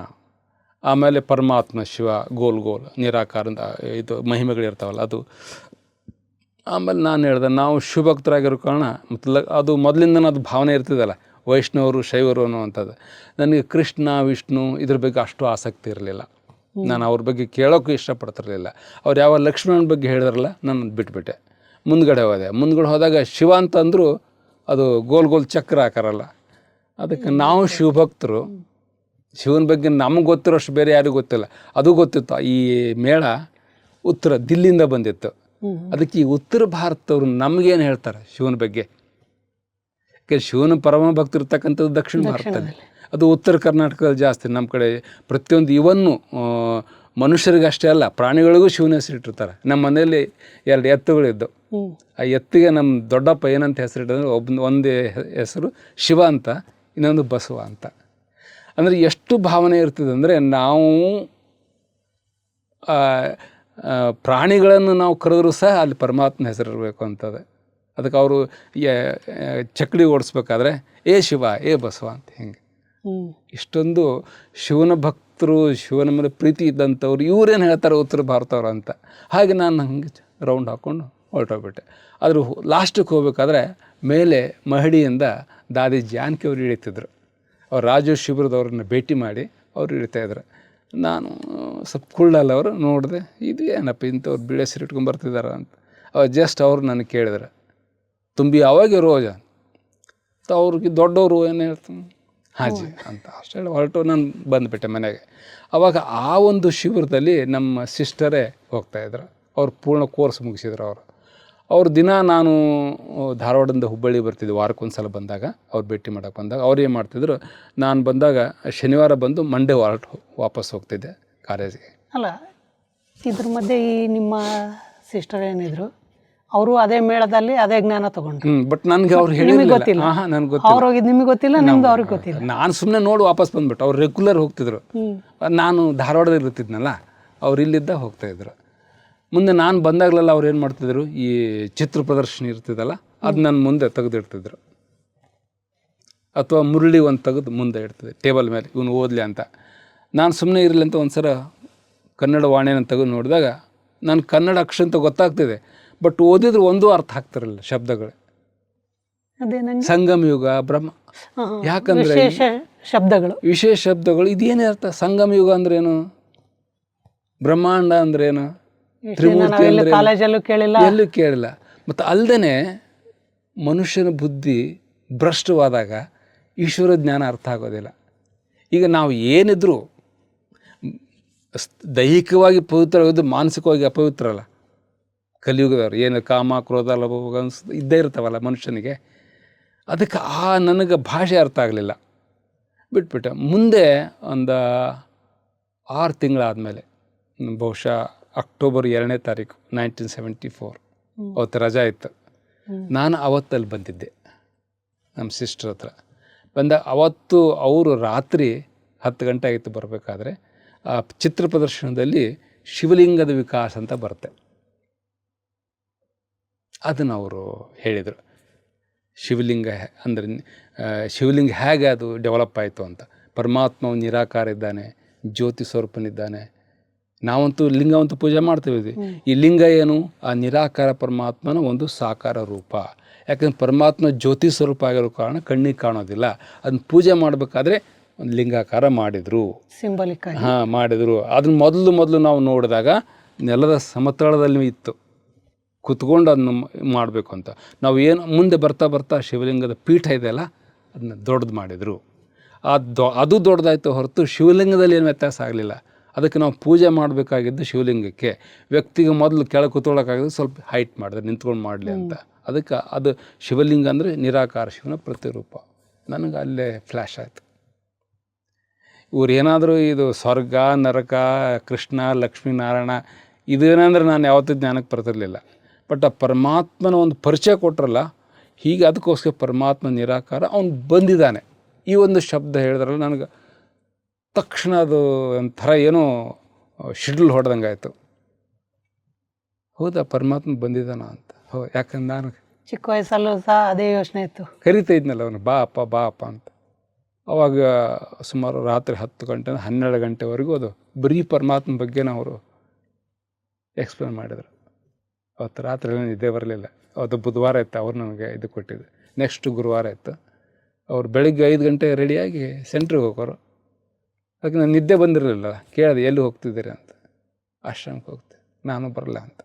ಆಮೇಲೆ ಪರಮಾತ್ಮ ಶಿವ, ಗೋಲ್ ನಿರಾಕಾರ ಇದು ಮಹಿಮೆಗಳಿರ್ತಾವಲ್ಲ ಅದು. ಆಮೇಲೆ ನಾನು ಹೇಳ್ದೆ, ನಾವು ಶಿವಭಕ್ತರಾಗಿರೋ ಕಾರಣ ಮತ್ತು ಅದು ಮೊದಲಿಂದನೂ ಅದು ಭಾವನೆ ಇರ್ತಿದ್ದಲ್ಲ, ವೈಷ್ಣವರು ಶೈವರು ಅನ್ನುವಂಥದ್ದು. ನನಗೆ ಕೃಷ್ಣ ವಿಷ್ಣು ಇದ್ರ ಬಗ್ಗೆ ಅಷ್ಟು ಆಸಕ್ತಿ ಇರಲಿಲ್ಲ. ನಾನು ಅವ್ರ ಬಗ್ಗೆ ಕೇಳೋಕ್ಕೂ ಇಷ್ಟಪಡ್ತಿರಲಿಲ್ಲ. ಅವ್ರು ಯಾವ ಲಕ್ಷ್ಮಣನ ಬಗ್ಗೆ ಹೇಳಿದ್ರಲ್ಲ, ನಾನು ಬಿಟ್ಬಿಟ್ಟೆ. ಮುಂದ್ಗಡೆ ಹೋದಾಗ ಶಿವ ಅಂತಂದರೂ ಅದು ಗೋಲ್ ಚಕ್ರ ಹಾಕಾರಲ್ಲ. ಅದಕ್ಕೆ ನಾವು ಶಿವಭಕ್ತರು, ಶಿವನ ಬಗ್ಗೆ ನಮಗೆ ಗೊತ್ತಿರೋಷ್ಟು ಬೇರೆ ಯಾರಿಗೂ ಗೊತ್ತಿಲ್ಲ. ಅದು ಗೊತ್ತಿತ್ತು. ಈ ಮೇಳ ದಿಲ್ಲಿಯಿಂದ ಬಂದಿತ್ತು. ಅದಕ್ಕೆ ಈ ಉತ್ತರ ಭಾರತದವರು ನಮಗೇನು ಹೇಳ್ತಾರೆ ಶಿವನ ಬಗ್ಗೆ? ಯಾಕೆ ಶಿವನ ಪರಮ ಭಕ್ತರು ಇರ್ತಕ್ಕಂಥದ್ದು ದಕ್ಷಿಣ ಭಾರತದಲ್ಲಿ, ಅದು ಉತ್ತರ ಕರ್ನಾಟಕದಲ್ಲಿ ಜಾಸ್ತಿ. ನಮ್ಮ ಕಡೆ ಪ್ರತಿಯೊಂದು ಇವನ್ನು ಮನುಷ್ಯರಿಗೆ ಅಷ್ಟೇ ಅಲ್ಲ, ಪ್ರಾಣಿಗಳಿಗೂ ಶಿವನ ಹೆಸರಿಟ್ಟಿರ್ತಾರೆ. ನಮ್ಮ ಮನೆಯಲ್ಲಿ 2 ಎತ್ತುಗಳಿದ್ದು, ಆ ಎತ್ತಿಗೆ ನಮ್ಮ ದೊಡ್ಡಪ್ಪ ಏನಂತ ಹೆಸರಿಟ್ಟಂದ್ರೆ, ಒಂದು ಹೆಸರು ಶಿವ ಅಂತ, ಇನ್ನೊಂದು ಬಸವ ಅಂತ. ಅಂದರೆ ಎಷ್ಟು ಭಾವನೆ ಇರ್ತದೆ ಅಂದರೆ, ನಾವು ಪ್ರಾಣಿಗಳನ್ನು ನಾವು ಕರೆದ್ರೂ ಸಹ ಅಲ್ಲಿ ಪರಮಾತ್ಮ ಹೆಸರಿರಬೇಕು ಅಂತದೆ. ಅದಕ್ಕೆ ಅವರು ಚಕ್ಕಡಿ ಓಡಿಸ್ಬೇಕಾದ್ರೆ ಏ ಶಿವ, ಏ ಬಸವ ಅಂತ ಹಿಂಗೆ. ಇಷ್ಟೊಂದು ಶಿವನ ಭಕ್ತರು, ಶಿವನ ಮೇಲೆ ಪ್ರೀತಿ ಇದ್ದಂಥವ್ರು ಇವರೇನು ಹೇಳ್ತಾರೆ ಉತ್ತರ ಭಾರತವ್ರು ಅಂತ. ಹಾಗೆ ನಾನು ಹಂಗೆ ರೌಂಡ್ ಹಾಕ್ಕೊಂಡು ಹೊರಟೋಗ್ಬಿಟ್ಟೆ. ಆದರೂ ಲಾಸ್ಟಿಗೆ ಹೋಗ್ಬೇಕಾದ್ರೆ ಮೇಲೆ ಮಹಡಿಯಿಂದ ದಾದಿ ಜಾನಕಿ ಅವರು ಇಳಿತಿದ್ರು. ಅವ್ರು ರಾಜು ಶಿಬಿರದವ್ರನ್ನ ಭೇಟಿ ಮಾಡಿ ಅವರು ಇಳಿತಾಯಿದ್ರು. ನಾನು ಸ್ವಲ್ಪ ಕುಳ್ಳಲ್ಲ ಅವರು ನೋಡಿದೆ, ಇದು ಏನಪ್ಪ ಇಂಥವ್ರು ಬಿಳೆ ಸೀರೆ ಇಟ್ಕೊಂಡು ಬರ್ತಿದ್ದಾರೆ ಅಂತ. ಅವಾಗ ಜಸ್ಟ್ ಅವ್ರು ನನಗೆ ಕೇಳಿದ್ರು, ತುಂಬಿ ಅವಾಗ ರೋಜ ಅಂತ. ಅವ್ರಿಗೆ ದೊಡ್ಡವರು ಏನು ಹೇಳ್ತಾರೆ, ಹಾಜಿ ಅಂತ ಅಷ್ಟು ಹೇಳಿ ಹೊರಟು ನಾನು ಬಂದುಬಿಟ್ಟೆ ಮನೆಗೆ. ಆವಾಗ ಆ ಒಂದು ಶಿಬಿರದಲ್ಲಿ ನಮ್ಮ ಸಿಸ್ಟರೇ ಹೋಗ್ತಾಯಿದ್ರು. ಅವ್ರು ಪೂರ್ಣ ಕೋರ್ಸ್ ಮುಗಿಸಿದ್ರು. ಅವ್ರು ದಿನ ನಾನು ಧಾರವಾಡದಿಂದ ಹುಬ್ಬಳ್ಳಿ ಬರ್ತಿದ್ದೆ, ವಾರಕ್ಕೊಂದು ಸಲ ಬಂದಾಗ ಅವ್ರು ಭೇಟಿ ಮಾಡೋಕ್ಕೆ ಬಂದಾಗ ಅವ್ರು ಏನು ಮಾಡ್ತಿದ್ರು, ನಾನು ಬಂದಾಗ ಶನಿವಾರ ಬಂದು ಮಂಡೇ ವಾಪಸ್ ಹೋಗ್ತಿದ್ದೆ ಕಾಲೇಜಿಗೆ. ಅಲ್ಲ, ಇದ್ರ ಮಧ್ಯೆ ಈ ನಿಮ್ಮ ಸಿಸ್ಟರ್ ಏನಿದ್ರು, ಅವರು ಅದೇ ಮೇಳದಲ್ಲಿ ಅದೇ ಜ್ಞಾನ ತಗೊಂಡ್ರು. ಬಟ್ ನನಗೆ ಅವ್ರು ಹೇಳಿಲ್ಲ, ನನಗೆ ಗೊತ್ತಿಲ್ಲ. ಅವ್ರು ಹೋಗಿದ್ದು ನಿಮಗೆ ಗೊತ್ತಿಲ್ಲ, ನಿಮ್ದು ಅವ್ರಿಗೆ ಗೊತ್ತಿಲ್ಲ. ನಾನು ಸುಮ್ಮನೆ ನೋಡಿ ವಾಪಸ್ ಬಂದ್ಬಿಟ್ಟು. ಅವ್ರು ರೆಗ್ಯುಲರ್ ಹೋಗ್ತಿದ್ರು, ನಾನು ಧಾರವಾಡದಲ್ಲಿ ಇರ್ತಿದ್ನಲ್ಲ, ಅವ್ರು ಇಲ್ಲಿದ್ದ ಹೋಗ್ತಾಯಿದ್ರು. ಮುಂದೆ ನಾನು ಬಂದಾಗಲೆಲ್ಲ ಅವ್ರು ಏನು ಮಾಡ್ತಿದ್ರು, ಈ ಚಿತ್ರ ಪ್ರದರ್ಶನ ಇರ್ತಿದ್ದಲ್ಲ ಅದು ನನ್ನ ಮುಂದೆ ತೆಗೆದಿಡ್ತಿದ್ರು, ಅಥವಾ ಮುರಳಿ ಒಂದು ತೆಗೆದು ಮುಂದೆ ಇಡ್ತಿದ್ದೆ ಟೇಬಲ್ ಮೇಲೆ, ಇವನು ಓದಲಿ ಅಂತ. ನಾನು ಸುಮ್ಮನೆ ಇರಲಿ ಅಂತ ಒಂದು ಸಲ ಕನ್ನಡ ವಾಣಿಯನ್ನು ತೆಗೆದು ನೋಡಿದಾಗ ನಾನು ಕನ್ನಡ ಅಕ್ಷರ ಅಂತ ಗೊತ್ತಾಗ್ತಿದೆ, ಬಟ್ ಓದಿದ್ರು ಒಂದೂ ಅರ್ಥ ಆಗ್ತಿರಲಿಲ್ಲ ಶಬ್ದಗಳು. ಸಂಗಮ ಯುಗ, ಬ್ರಹ್ಮ, ಯಾಕಂದರೆ ವಿಶೇಷ ಶಬ್ದಗಳು ಇದೇನೇ ಅರ್ಥ? ಸಂಗಮ ಯುಗ ಅಂದ್ರೇನು, ಬ್ರಹ್ಮಾಂಡ ಅಂದ್ರೇನು, ತ್ರಿಮೂರ್ತಿ ಅಂದ್ರೆ ಎಲ್ಲೂ ಕೇಳಿಲ್ಲ. ಮತ್ತು ಅಲ್ಲದೆ ಮನುಷ್ಯನ ಬುದ್ಧಿ ಭ್ರಷ್ಟವಾದಾಗ ಈಶ್ವರ ಜ್ಞಾನ ಅರ್ಥ ಆಗೋದಿಲ್ಲ. ಈಗ ನಾವು ಏನಿದ್ರು ದೈಹಿಕವಾಗಿ ಪವಿತ್ರವಾಗೋದು, ಮಾನಸಿಕವಾಗಿ ಅಪವಿತ್ರ ಅಲ್ಲ. ಕಲಿಯುಗದವ್ರು ಏನು ಕಾಮ ಕ್ರೋಧ ಲೋಭ ಇದ್ದೇ ಇರ್ತಾವಲ್ಲ ಮನುಷ್ಯನಿಗೆ, ಅದಕ್ಕೆ ನನಗೆ ಭಾಷೆ ಅರ್ಥ ಆಗಲಿಲ್ಲ, ಬಿಟ್ಬಿಟ್ಟೆ. ಮುಂದೆ ಒಂದು 6 ತಿಂಗಳಾದಮೇಲೆ, ಬಹುಶಃ ಅಕ್ಟೋಬರ್ 2ನೇ ತಾರೀಕು 1974, ಅವತ್ತು ರಜಾ ಇತ್ತು. ನಾನು ಅವತ್ತಲ್ಲಿ ಬಂದಿದ್ದೆ ನಮ್ಮ ಸಿಸ್ಟರ್ ಹತ್ರ. ಅವತ್ತು ಅವರು ರಾತ್ರಿ 10 ಗಂಟೆ ಆಗಿತ್ತು ಬರಬೇಕಾದ್ರೆ, ಆ ಚಿತ್ರ ಪ್ರದರ್ಶನದಲ್ಲಿ ಶಿವಲಿಂಗದ ವಿಕಾಸ ಅಂತ ಬರುತ್ತೆ. ಅದನ್ನು ಅವರು ಹೇಳಿದರು. ಶಿವಲಿಂಗ ಅಂದರೆ ಶಿವಲಿಂಗ ಹೇಗೆ ಅದು ಡೆವಲಪ್ ಆಯಿತು ಅಂತ. ಪರಮಾತ್ಮ ನಿರಾಕಾರ ಇದ್ದಾನೆ, ಜ್ಯೋತಿ ಸ್ವರೂಪನಿದ್ದಾನೆ. ನಾವಂತೂ ಲಿಂಗವಂತೂ ಪೂಜೆ ಮಾಡ್ತೀವಿ. ಈ ಲಿಂಗ ಏನು? ಆ ನಿರಾಕಾರ ಪರಮಾತ್ಮನ ಒಂದು ಸಾಕಾರ ರೂಪ. ಯಾಕಂದ್ರೆ ಪರಮಾತ್ಮ ಜ್ಯೋತಿ ಸ್ವರೂಪ ಆಗಿರೋ ಕಾರಣ ಕಣ್ಣಿಗೆ ಕಾಣೋದಿಲ್ಲ. ಅದನ್ನ ಪೂಜೆ ಮಾಡಬೇಕಾದ್ರೆ ಒಂದು ಲಿಂಗಾಕಾರ ಮಾಡಿದರು, ಸಿಂಬಲಿಕ್ ಆಗಿ. ಮಾಡಿದರು. ಅದನ್ನ ಮೊದಲು ನಾವು ನೋಡಿದಾಗ ನೆಲದ ಸಮತಳದಲ್ಲಿ ಇತ್ತು, ಕುತ್ಕೊಂಡು ಅದನ್ನ ಮಾಡಬೇಕು ಅಂತ. ನಾವು ಏನು ಮುಂದೆ ಬರ್ತಾ ಶಿವಲಿಂಗದ ಪೀಠ ಇದೆಯಲ್ಲ, ಅದನ್ನ ದೊಡ್ಡದು ಮಾಡಿದರು. ಅದು ದೊಡ್ಡದಾಯಿತು ಹೊರತು ಶಿವಲಿಂಗದಲ್ಲಿ ಏನು ವ್ಯತ್ಯಾಸ ಆಗಲಿಲ್ಲ. ಅದಕ್ಕೆ ನಾವು ಪೂಜೆ ಮಾಡಬೇಕಾಗಿದ್ದು ಶಿವಲಿಂಗಕ್ಕೆ. ವ್ಯಕ್ತಿಗೆ ಮೊದಲು ಕೆಳಗೆ ಕೂತ್ಕೊಳ್ಳೋಕ್ಕಾಗಿದ್ದು ಸ್ವಲ್ಪ ಹೈಟ್ ಮಾಡಿದ್ರೆ, ನಿಂತ್ಕೊಂಡು ಮಾಡಲಿ ಅಂತ. ಅದಕ್ಕೆ ಅದು ಶಿವಲಿಂಗ ಅಂದರೆ ನಿರಾಕಾರ ಶಿವನ ಪ್ರತಿರೂಪ. ನನಗೆ ಅಲ್ಲೇ ಫ್ಲ್ಯಾಶ್ ಆಯಿತು. ಇವ್ರು ಏನಾದರೂ ಇದು ಸ್ವರ್ಗ, ನರಕ, ಕೃಷ್ಣ, ಲಕ್ಷ್ಮೀನಾರಾಯಣ ಇದೇನಂದ್ರೆ ನಾನು ಯಾವತ್ತೂ ಜ್ಞಾನಕ್ಕೆ ಬರ್ತಿರ್ಲಿಲ್ಲ. ಬಟ್ ಆ ಪರಮಾತ್ಮನ ಒಂದು ಪರಿಚಯ ಕೊಟ್ರಲ್ಲ, ಹೀಗೆ ಅದಕ್ಕೋಸ್ಕರ ಪರಮಾತ್ಮ ನಿರಾಕಾರ, ಅವನು ಬಂದಿದ್ದಾನೆ. ಈ ಒಂದು ಶಬ್ದ ಹೇಳಿದ್ರಲ್ಲ, ನನಗೆ ತಕ್ಷಣ ಅದು ಒಂಥರ ಏನೋ ಶಿಡ್ಲ್ ಹೊಡೆದಂಗೆ ಆಯಿತು. ಹೌದಾ, ಪರಮಾತ್ಮ ಬಂದಿದ್ದಾನ ಅಂತ. ಯಾಕಂದ್ರೆ ನಾನು ಚಿಕ್ಕ ವಯಸ್ಸಲ್ಲೂ ಸಹ ಅದೇ ಯೋಚನೆ ಇತ್ತು. ಕರಿತಾ ಇದ್ನಲ್ಲ ಅವನು, ಬಾ ಅಪ್ಪ ಅಂತ. ಅವಾಗ ಸುಮಾರು ರಾತ್ರಿ 10 ಗಂಟೆ 12 ಗಂಟೆವರೆಗೂ ಅದು ಬರೀ ಪರಮಾತ್ಮ ಬಗ್ಗೆನ ಅವರು ಎಕ್ಸ್ಪ್ಲೇನ್ ಮಾಡಿದರು. ಅವತ್ತು ರಾತ್ರಿ ನಿದ್ದೆ ಬರಲಿಲ್ಲ. ಅವತ್ತು ಬುಧವಾರ ಇತ್ತು, ಅವ್ರು ನನಗೆ ಇದು ಕೊಟ್ಟಿದ್ದು. ನೆಕ್ಸ್ಟ್ ಗುರುವಾರ ಇತ್ತು. ಅವ್ರು ಬೆಳಗ್ಗೆ 5 ಗಂಟೆ ರೆಡಿಯಾಗಿ ಸೆಂಟ್ರಿಗೆ ಹೋಗೋರು. ಅದಕ್ಕೆ ನಾನು ನಿದ್ದೆ ಬಂದಿರಲಿಲ್ಲ. ಕೇಳಿದೆ, ಎಲ್ಲಿ ಹೋಗ್ತಿದ್ದೀರಿ ಅಂತ. ಆಶ್ರಮಕ್ಕೆ ಹೋಗ್ತೀನಿ, ನಾನು ಬರಲ್ಲ ಅಂತ.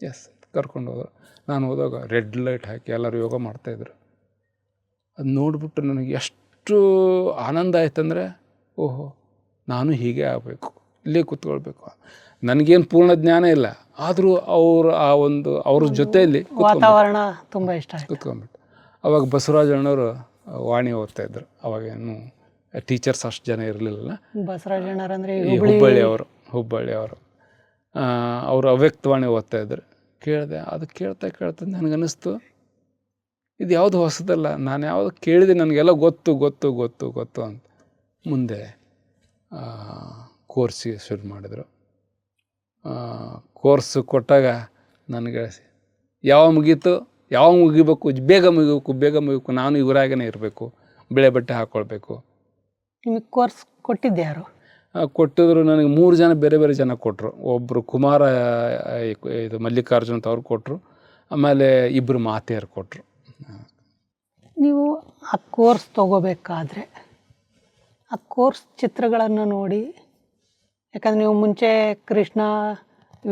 ಎಸ್ ಕರ್ಕೊಂಡು ಹೋದರು. ನಾನು ಹೋದಾಗ ರೆಡ್ ಲೈಟ್ ಹಾಕಿ ಎಲ್ಲರೂ ಯೋಗ ಮಾಡ್ತಾಯಿದ್ರು. ಅದು ನೋಡಿಬಿಟ್ಟು ನನಗೆ ಎಷ್ಟು ಆನಂದ ಆಯ್ತಂದರೆ, ಓಹೋ ನಾನು ಹೀಗೆ ಆಗಬೇಕು, ಇಲ್ಲೇ ಕೂತ್ಕೊಳ್ಬೇಕು. ನನಗೇನು ಪೂರ್ಣ ಜ್ಞಾನ ಇಲ್ಲ, ಆದರೂ ಅವ್ರ ಜೊತೆಯಲ್ಲಿ ವಾತಾವರಣ ತುಂಬ ಇಷ್ಟ ಆಯ್ತು. ಕೂತ್ಕೊಂಡ್ಬಿಟ್ಟು ಅವಾಗ ಬಸವರಾಜಣ್ಣವರು ವಾಣಿ ಓದ್ತಾಯಿದ್ರು. ಅವಾಗೇನು ಟೀಚರ್ಸ್ ಅಷ್ಟು ಜನ ಇರಲಿಲ್ಲ. ಬಸವರಾಜಣ್ಣರಂದರೆ ಈ ಹುಬ್ಬಳ್ಳಿಯವರು ಅವರು ಅವ್ಯಕ್ತವಾಣಿ ಓದ್ತಾಯಿದ್ರು. ಕೇಳಿದೆ. ಅದು ಕೇಳ್ತಾ ನನಗನ್ನಿಸ್ತು, ಇದು ಯಾವುದು ಹೊಸದಲ್ಲ, ನಾನು ಯಾವುದು ಕೇಳಿದೆ, ನನಗೆಲ್ಲ ಗೊತ್ತು ಅಂತ. ಮುಂದೆ ಕೋರ್ಸಿಗೆ ಶುರು ಮಾಡಿದರು. ಕೋರ್ಸ್ ಕೊಟ್ಟಾಗ ನನಗೆ ಯಾವಾಗ ಮುಗಿಬೇಕು, ಬೇಗ ಮುಗಿಬೇಕು, ನಾನು ಇವರಾಗೇ ಇರಬೇಕು, ಬಿಳೆ ಬಟ್ಟೆ ಹಾಕ್ಕೊಳ್ಬೇಕು. ನಿಮಗೆ ಕೋರ್ಸ್ ಕೊಟ್ಟಿದ್ದೆ ಯಾರು? ಕೊಟ್ಟಿದ್ರು. ನನಗೆ 3 ಜನ ಬೇರೆ ಜನ ಕೊಟ್ಟರು. ಒಬ್ಬರು ಕುಮಾರ, ಇದು ಮಲ್ಲಿಕಾರ್ಜುನ್ ಅಂತ ಅವ್ರು ಕೊಟ್ಟರು. ಆಮೇಲೆ 2 ಮಾತೆಯರು ಕೊಟ್ಟರು. ನೀವು ಆ ಕೋರ್ಸ್ ತೊಗೋಬೇಕಾದ್ರೆ ಆ ಕೋರ್ಸ್ ಚಿತ್ರಗಳನ್ನು ನೋಡಿ, ಯಾಕಂದರೆ ನೀವು ಮುಂಚೆ ಕೃಷ್ಣ,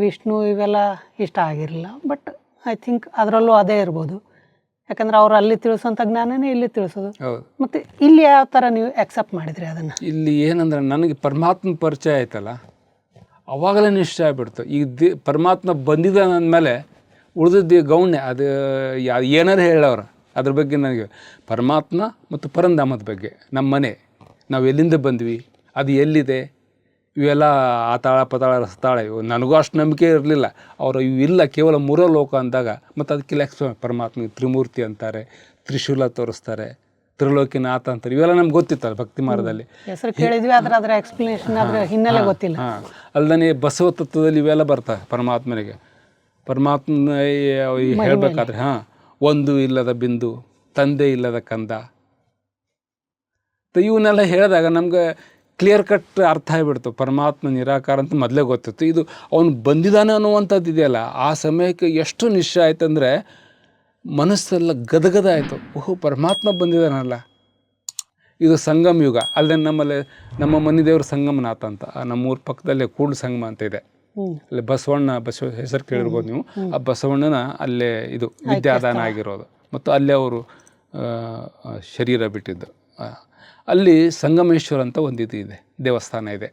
ವಿಷ್ಣು ಇವೆಲ್ಲ ಇಷ್ಟ ಆಗಿರಲಿಲ್ಲ. ಬಟ್ ಐ ಥಿಂಕ್ ಅದರಲ್ಲೂ ಅದೇ ಇರ್ಬೋದು. ಯಾಕಂದರೆ ಅವರು ಅಲ್ಲಿ ತಿಳಿಸೋಂಥ ಜ್ಞಾನನೇ ಇಲ್ಲಿ ತಿಳಿಸೋದು. ಮತ್ತು ಇಲ್ಲಿ ಯಾವ ಥರ ನೀವು ಆಕ್ಸೆಪ್ಟ್ ಮಾಡಿದ್ರಿ ಅದನ್ನು? ಇಲ್ಲಿ ಏನಂದ್ರೆ, ನನಗೆ ಪರಮಾತ್ಮ ಪರಿಚಯ ಆಯ್ತಲ್ಲ, ಅವಾಗಲೇ ನಿಶ್ಚಯ ಆಗಿಬಿಡ್ತು. ಈಗ ಪರಮಾತ್ಮ ಬಂದಿದ್ದಾನೆ ಅಂದಮೇಲೆ ಉಳಿದಿದ್ದು ಗೌಣ್ಯ. ಅದು ಏನಾರು ಹೇಳೋರು ಅದ್ರ ಬಗ್ಗೆ. ನನಗೆ ಪರಮಾತ್ಮ ಮತ್ತು ಪರಂಧಾಮದ ಬಗ್ಗೆ, ನಮ್ಮ ಮನೆ, ನಾವು ಎಲ್ಲಿಂದ ಬಂದ್ವಿ, ಅದು ಎಲ್ಲಿದೆ, ಇವೆಲ್ಲ ಆತಾಳ ಪತಾಳ ರಸ್ತಾಳ, ಇವು ನನಗೂ ಅಷ್ಟು ನಂಬಿಕೆ ಇರಲಿಲ್ಲ. ಅವರು ಇವಿಲ್ಲ, ಕೇವಲ 3 ಲೋಕ ಅಂದಾಗ, ಮತ್ತು ಅದಕ್ಕೆಲ್ಲ ಪರಮಾತ್ಮಗೆ ತ್ರಿಮೂರ್ತಿ ಅಂತಾರೆ, ತ್ರಿಶೂಲ ತೋರಿಸ್ತಾರೆ, ತ್ರಿಲೋಕಿನಾಥ ಅಂತಾರೆ. ಇವೆಲ್ಲ ನಮ್ಗೆ ಗೊತ್ತಿತ್ತಲ್ಲ ಭಕ್ತಿ ಮಾರ್ಗದಲ್ಲಿ. ಹೆಸರು ಕೇಳಿದ್ವಿ, ಅದರ ಎಕ್ಸ್ಪ್ಲನೇಷನ್, ಅದರ ಹಿನ್ನೆಲೆ ಗೊತ್ತಿಲ್ಲ. ಅಲ್ಲದೆ ಬಸವ ತತ್ವದಲ್ಲಿ ಇವೆಲ್ಲ ಬರ್ತವೆ. ಪರಮಾತ್ಮನ ಹೇಳಬೇಕಾದ್ರೆ ಒಂದು ಇಲ್ಲದ ಬಿಂದು, ತಂದೆ ಇಲ್ಲದ ಕಂದ, ಇವನ್ನೆಲ್ಲ ಹೇಳಿದಾಗ ನಮ್ಗೆ ಕ್ಲಿಯರ್ ಕಟ್ ಅರ್ಥ ಆಗಿಬಿಡ್ತು. ಪರಮಾತ್ಮ ನಿರಾಕಾರ ಅಂತ ಮೊದಲೇ ಗೊತ್ತಿತ್ತು. ಇದು ಅವನು ಬಂದಿದ್ದಾನೆ ಅನ್ನುವಂಥದ್ದು ಇದೆಯಲ್ಲ, ಆ ಸಮಯಕ್ಕೆ ಎಷ್ಟು ನಿಶ್ಚಯ ಆಯ್ತಂದರೆ ಮನಸ್ಸೆಲ್ಲ ಗದಗದ ಆಯಿತು. ಓಹೋ, ಪರಮಾತ್ಮ ಬಂದಿದ್ದಾನಲ್ಲ. ಇದು ಸಂಗಮ ಯುಗ. ಅಲ್ಲದೆ ನಮ್ಮ ಮನೆ ದೇವರು ಸಂಗಮನಾಥ ಅಂತ, ನಮ್ಮೂರ ಪಕ್ಕದಲ್ಲೇ ಕೂಡ್ಲು ಸಂಗಮ ಅಂತ ಇದೆ. ಅಲ್ಲಿ ಬಸವ ಹೆಸರು ಕೇಳಿರ್ಬೋದು ನೀವು. ಆ ಬಸವಣ್ಣನ ಅಲ್ಲೇ ಇದು ವಿದ್ಯಾದಾನ ಆಗಿರೋದು, ಮತ್ತು ಅಲ್ಲೇ ಅವರು ಶರೀರ ಬಿಟ್ಟಿದ್ದು. ಅಲ್ಲಿ ಸಂಗಮೇಶ್ವರ ಅಂತ ಒಂದು ಇದು ಇದೆ, ದೇವಸ್ಥಾನ ಇದೆ.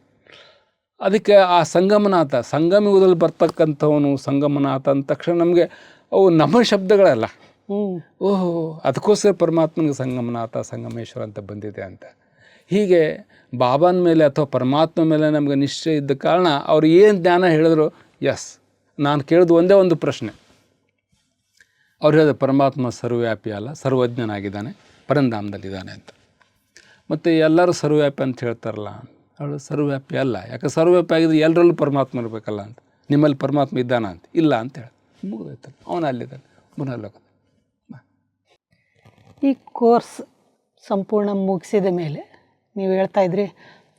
ಅದಕ್ಕೆ ಆ ಸಂಗಮನಾಥ, ಸಂಗಮ ಯುಗದಲ್ಲಿ ಬರ್ತಕ್ಕಂಥವನು ಸಂಗಮನಾಥ ಅಂದ ತಕ್ಷಣ ನಮಗೆ ಅವು ನಮ್ಮ ಶಬ್ದಗಳಲ್ಲ, ಓಹೋ ಅದಕ್ಕೋಸ್ಕರ ಪರಮಾತ್ಮನಿಗೆ ಸಂಗಮನಾಥ ಸಂಗಮೇಶ್ವರ ಅಂತ ಬಂದಿದೆ ಅಂತ. ಹೀಗೆ ಬಾಬಾನ ಮೇಲೆ ಅಥವಾ ಪರಮಾತ್ಮ ಮೇಲೆ ನಮಗೆ ನಿಶ್ಚಯ ಇದ್ದ ಕಾರಣ ಅವ್ರು ಏನು ಜ್ಞಾನ ಹೇಳಿದ್ರು, ಎಸ್ ನಾನು ಕೇಳಿದ ಒಂದೇ ಒಂದು ಪ್ರಶ್ನೆ. ಅವ್ರು ಹೇಳಿದ ಪರಮಾತ್ಮ ಸರ್ವವ್ಯಾಪಿ ಅಲ್ಲ, ಸರ್ವಜ್ಞನಾಗಿದ್ದಾನೆ, ಪರಂಧಾಮದಲ್ಲಿದ್ದಾನೆ ಅಂತ. ಮತ್ತು ಎಲ್ಲರೂ ಸರ್ವವ್ಯಾಪಿ ಅಂತ ಹೇಳ್ತಾರಲ್ಲ, ಅವಳು ಸರ್ವವ್ಯಾಪಿ ಅಲ್ಲ. ಯಾಕೆ ಸರ್ವವ್ಯಾಪಿ ಆಗಿದ್ರೆ ಎಲ್ಲರಲ್ಲೂ ಪರಮಾತ್ಮ ಇರಬೇಕಲ್ಲ ಅಂತ. ನಿಮ್ಮಲ್ಲಿ ಪರಮಾತ್ಮ ಇದ್ದಾನ ಅಂತ, ಇಲ್ಲ ಅಂತ ಹೇಳಿ ಮುಗಿದೋಯ್ತಾನೆ, ಅವನು ಅಲ್ಲಿದ್ದಾನೆ ಮುನಲ್ಲೋಕ. ಈ ಕೋರ್ಸ್ ಸಂಪೂರ್ಣ ಮುಗಿಸಿದ ಮೇಲೆ ನೀವು ಹೇಳ್ತಾ ಇದ್ರಿ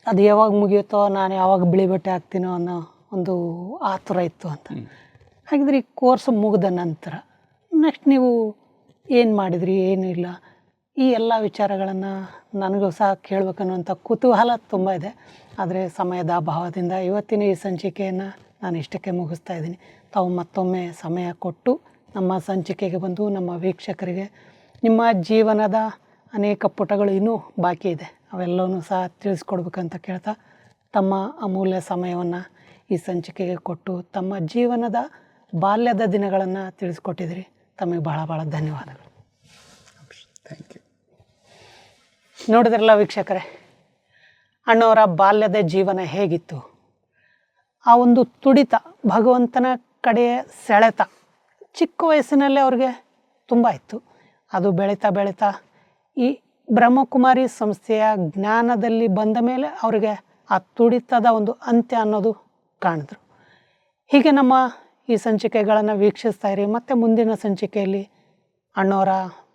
ಅದು ಯಾವಾಗ ಮುಗಿಯುತ್ತೋ, ನಾನು ಯಾವಾಗ ಬಿಳಿ ಬಟ್ಟೆ ಹಾಕ್ತೀನೋ ಅನ್ನೋ ಒಂದು ಆತುರ ಇತ್ತು ಅಂತ. ಹಾಗಿದ್ರೆ ಈ ಕೋರ್ಸ್ ಮುಗಿದ ನಂತರ ನೆಕ್ಸ್ಟ್ ನೀವು ಏನು ಮಾಡಿದ್ರಿ, ಏನೂ ಇಲ್ಲ, ಈ ಎಲ್ಲ ವಿಚಾರಗಳನ್ನು ನನಗೂ ಸಹ ಕೇಳಬೇಕನ್ನುವಂಥ ಕುತೂಹಲ ತುಂಬ ಇದೆ. ಆದರೆ ಸಮಯದ ಅಭಾವದಿಂದ ಇವತ್ತಿನ ಈ ಸಂಚಿಕೆಯನ್ನು ನಾನು ಇಷ್ಟಕ್ಕೆ ಮುಗಿಸ್ತಾ ಇದ್ದೀನಿ. ತಾವು ಮತ್ತೊಮ್ಮೆ ಸಮಯ ಕೊಟ್ಟು ನಮ್ಮ ಸಂಚಿಕೆಗೆ ಬಂದು ನಮ್ಮ ವೀಕ್ಷಕರಿಗೆ ನಿಮ್ಮ ಜೀವನದ ಅನೇಕ ಪುಟಗಳು ಇನ್ನೂ ಬಾಕಿ ಇದೆ, ಅವೆಲ್ಲವೂ ಸಹ ತಿಳಿಸ್ಕೊಡ್ಬೇಕಂತ ಕೇಳ್ತಾ ತಮ್ಮ ಅಮೂಲ್ಯ ಸಮಯವನ್ನು ಈ ಸಂಚಿಕೆಗೆ ಕೊಟ್ಟು ತಮ್ಮ ಜೀವನದ ಬಾಲ್ಯದ ದಿನಗಳನ್ನು ತಿಳಿಸ್ಕೊಟ್ಟಿದ್ದೀರಿ. ತಮಗೆ ಭಾಳ ಭಾಳ ಧನ್ಯವಾದಗಳು. Thank you. ನೋಡಿದ್ರಲ್ಲ ವೀಕ್ಷಕರೇ, ಅಣ್ಣವರ ಬಾಲ್ಯದ ಜೀವನ ಹೇಗಿತ್ತು, ಆ ಒಂದು ತುಡಿತ, ಭಗವಂತನ ಕಡೆಯ ಸೆಳೆತ ಚಿಕ್ಕ ವಯಸ್ಸಿನಲ್ಲೇ ಅವ್ರಿಗೆ ತುಂಬ ಇತ್ತು. ಅದು ಬೆಳೀತಾ ಬೆಳೀತಾ ಈ ಬ್ರಹ್ಮಕುಮಾರಿ ಸಂಸ್ಥೆಯ ಜ್ಞಾನದಲ್ಲಿ ಬಂದ ಮೇಲೆ ಅವರಿಗೆ ಆ ತುಡಿತದ ಒಂದು ಅಂತ್ಯ ಅನ್ನೋದು ಕಾಣಿದ್ರು. ಹೀಗೆ ನಮ್ಮ ಈ ಸಂಚಿಕೆಗಳನ್ನು ವೀಕ್ಷಿಸ್ತಾ ಇರಿ. ಮತ್ತು ಮುಂದಿನ ಸಂಚಿಕೆಯಲ್ಲಿ ಅಣ್ಣವರ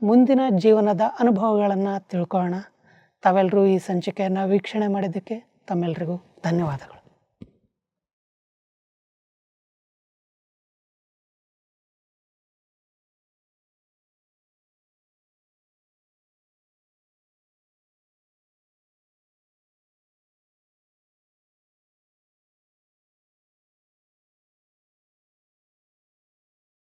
ಮುಂದಿನ ಜೀವನದ ಅನುಭವಗಳನ್ನು ತಿಳ್ಕೊಳ್ಳೋಣ. ತಾವೆಲ್ಲರೂ ಈ ಸಂಚಿಕೆಯನ್ನು ವೀಕ್ಷಣೆ ಮಾಡಿದ್ದಕ್ಕೆ ತಮ್ಮೆಲ್ಲರಿಗೂ ಧನ್ಯವಾದಗಳು.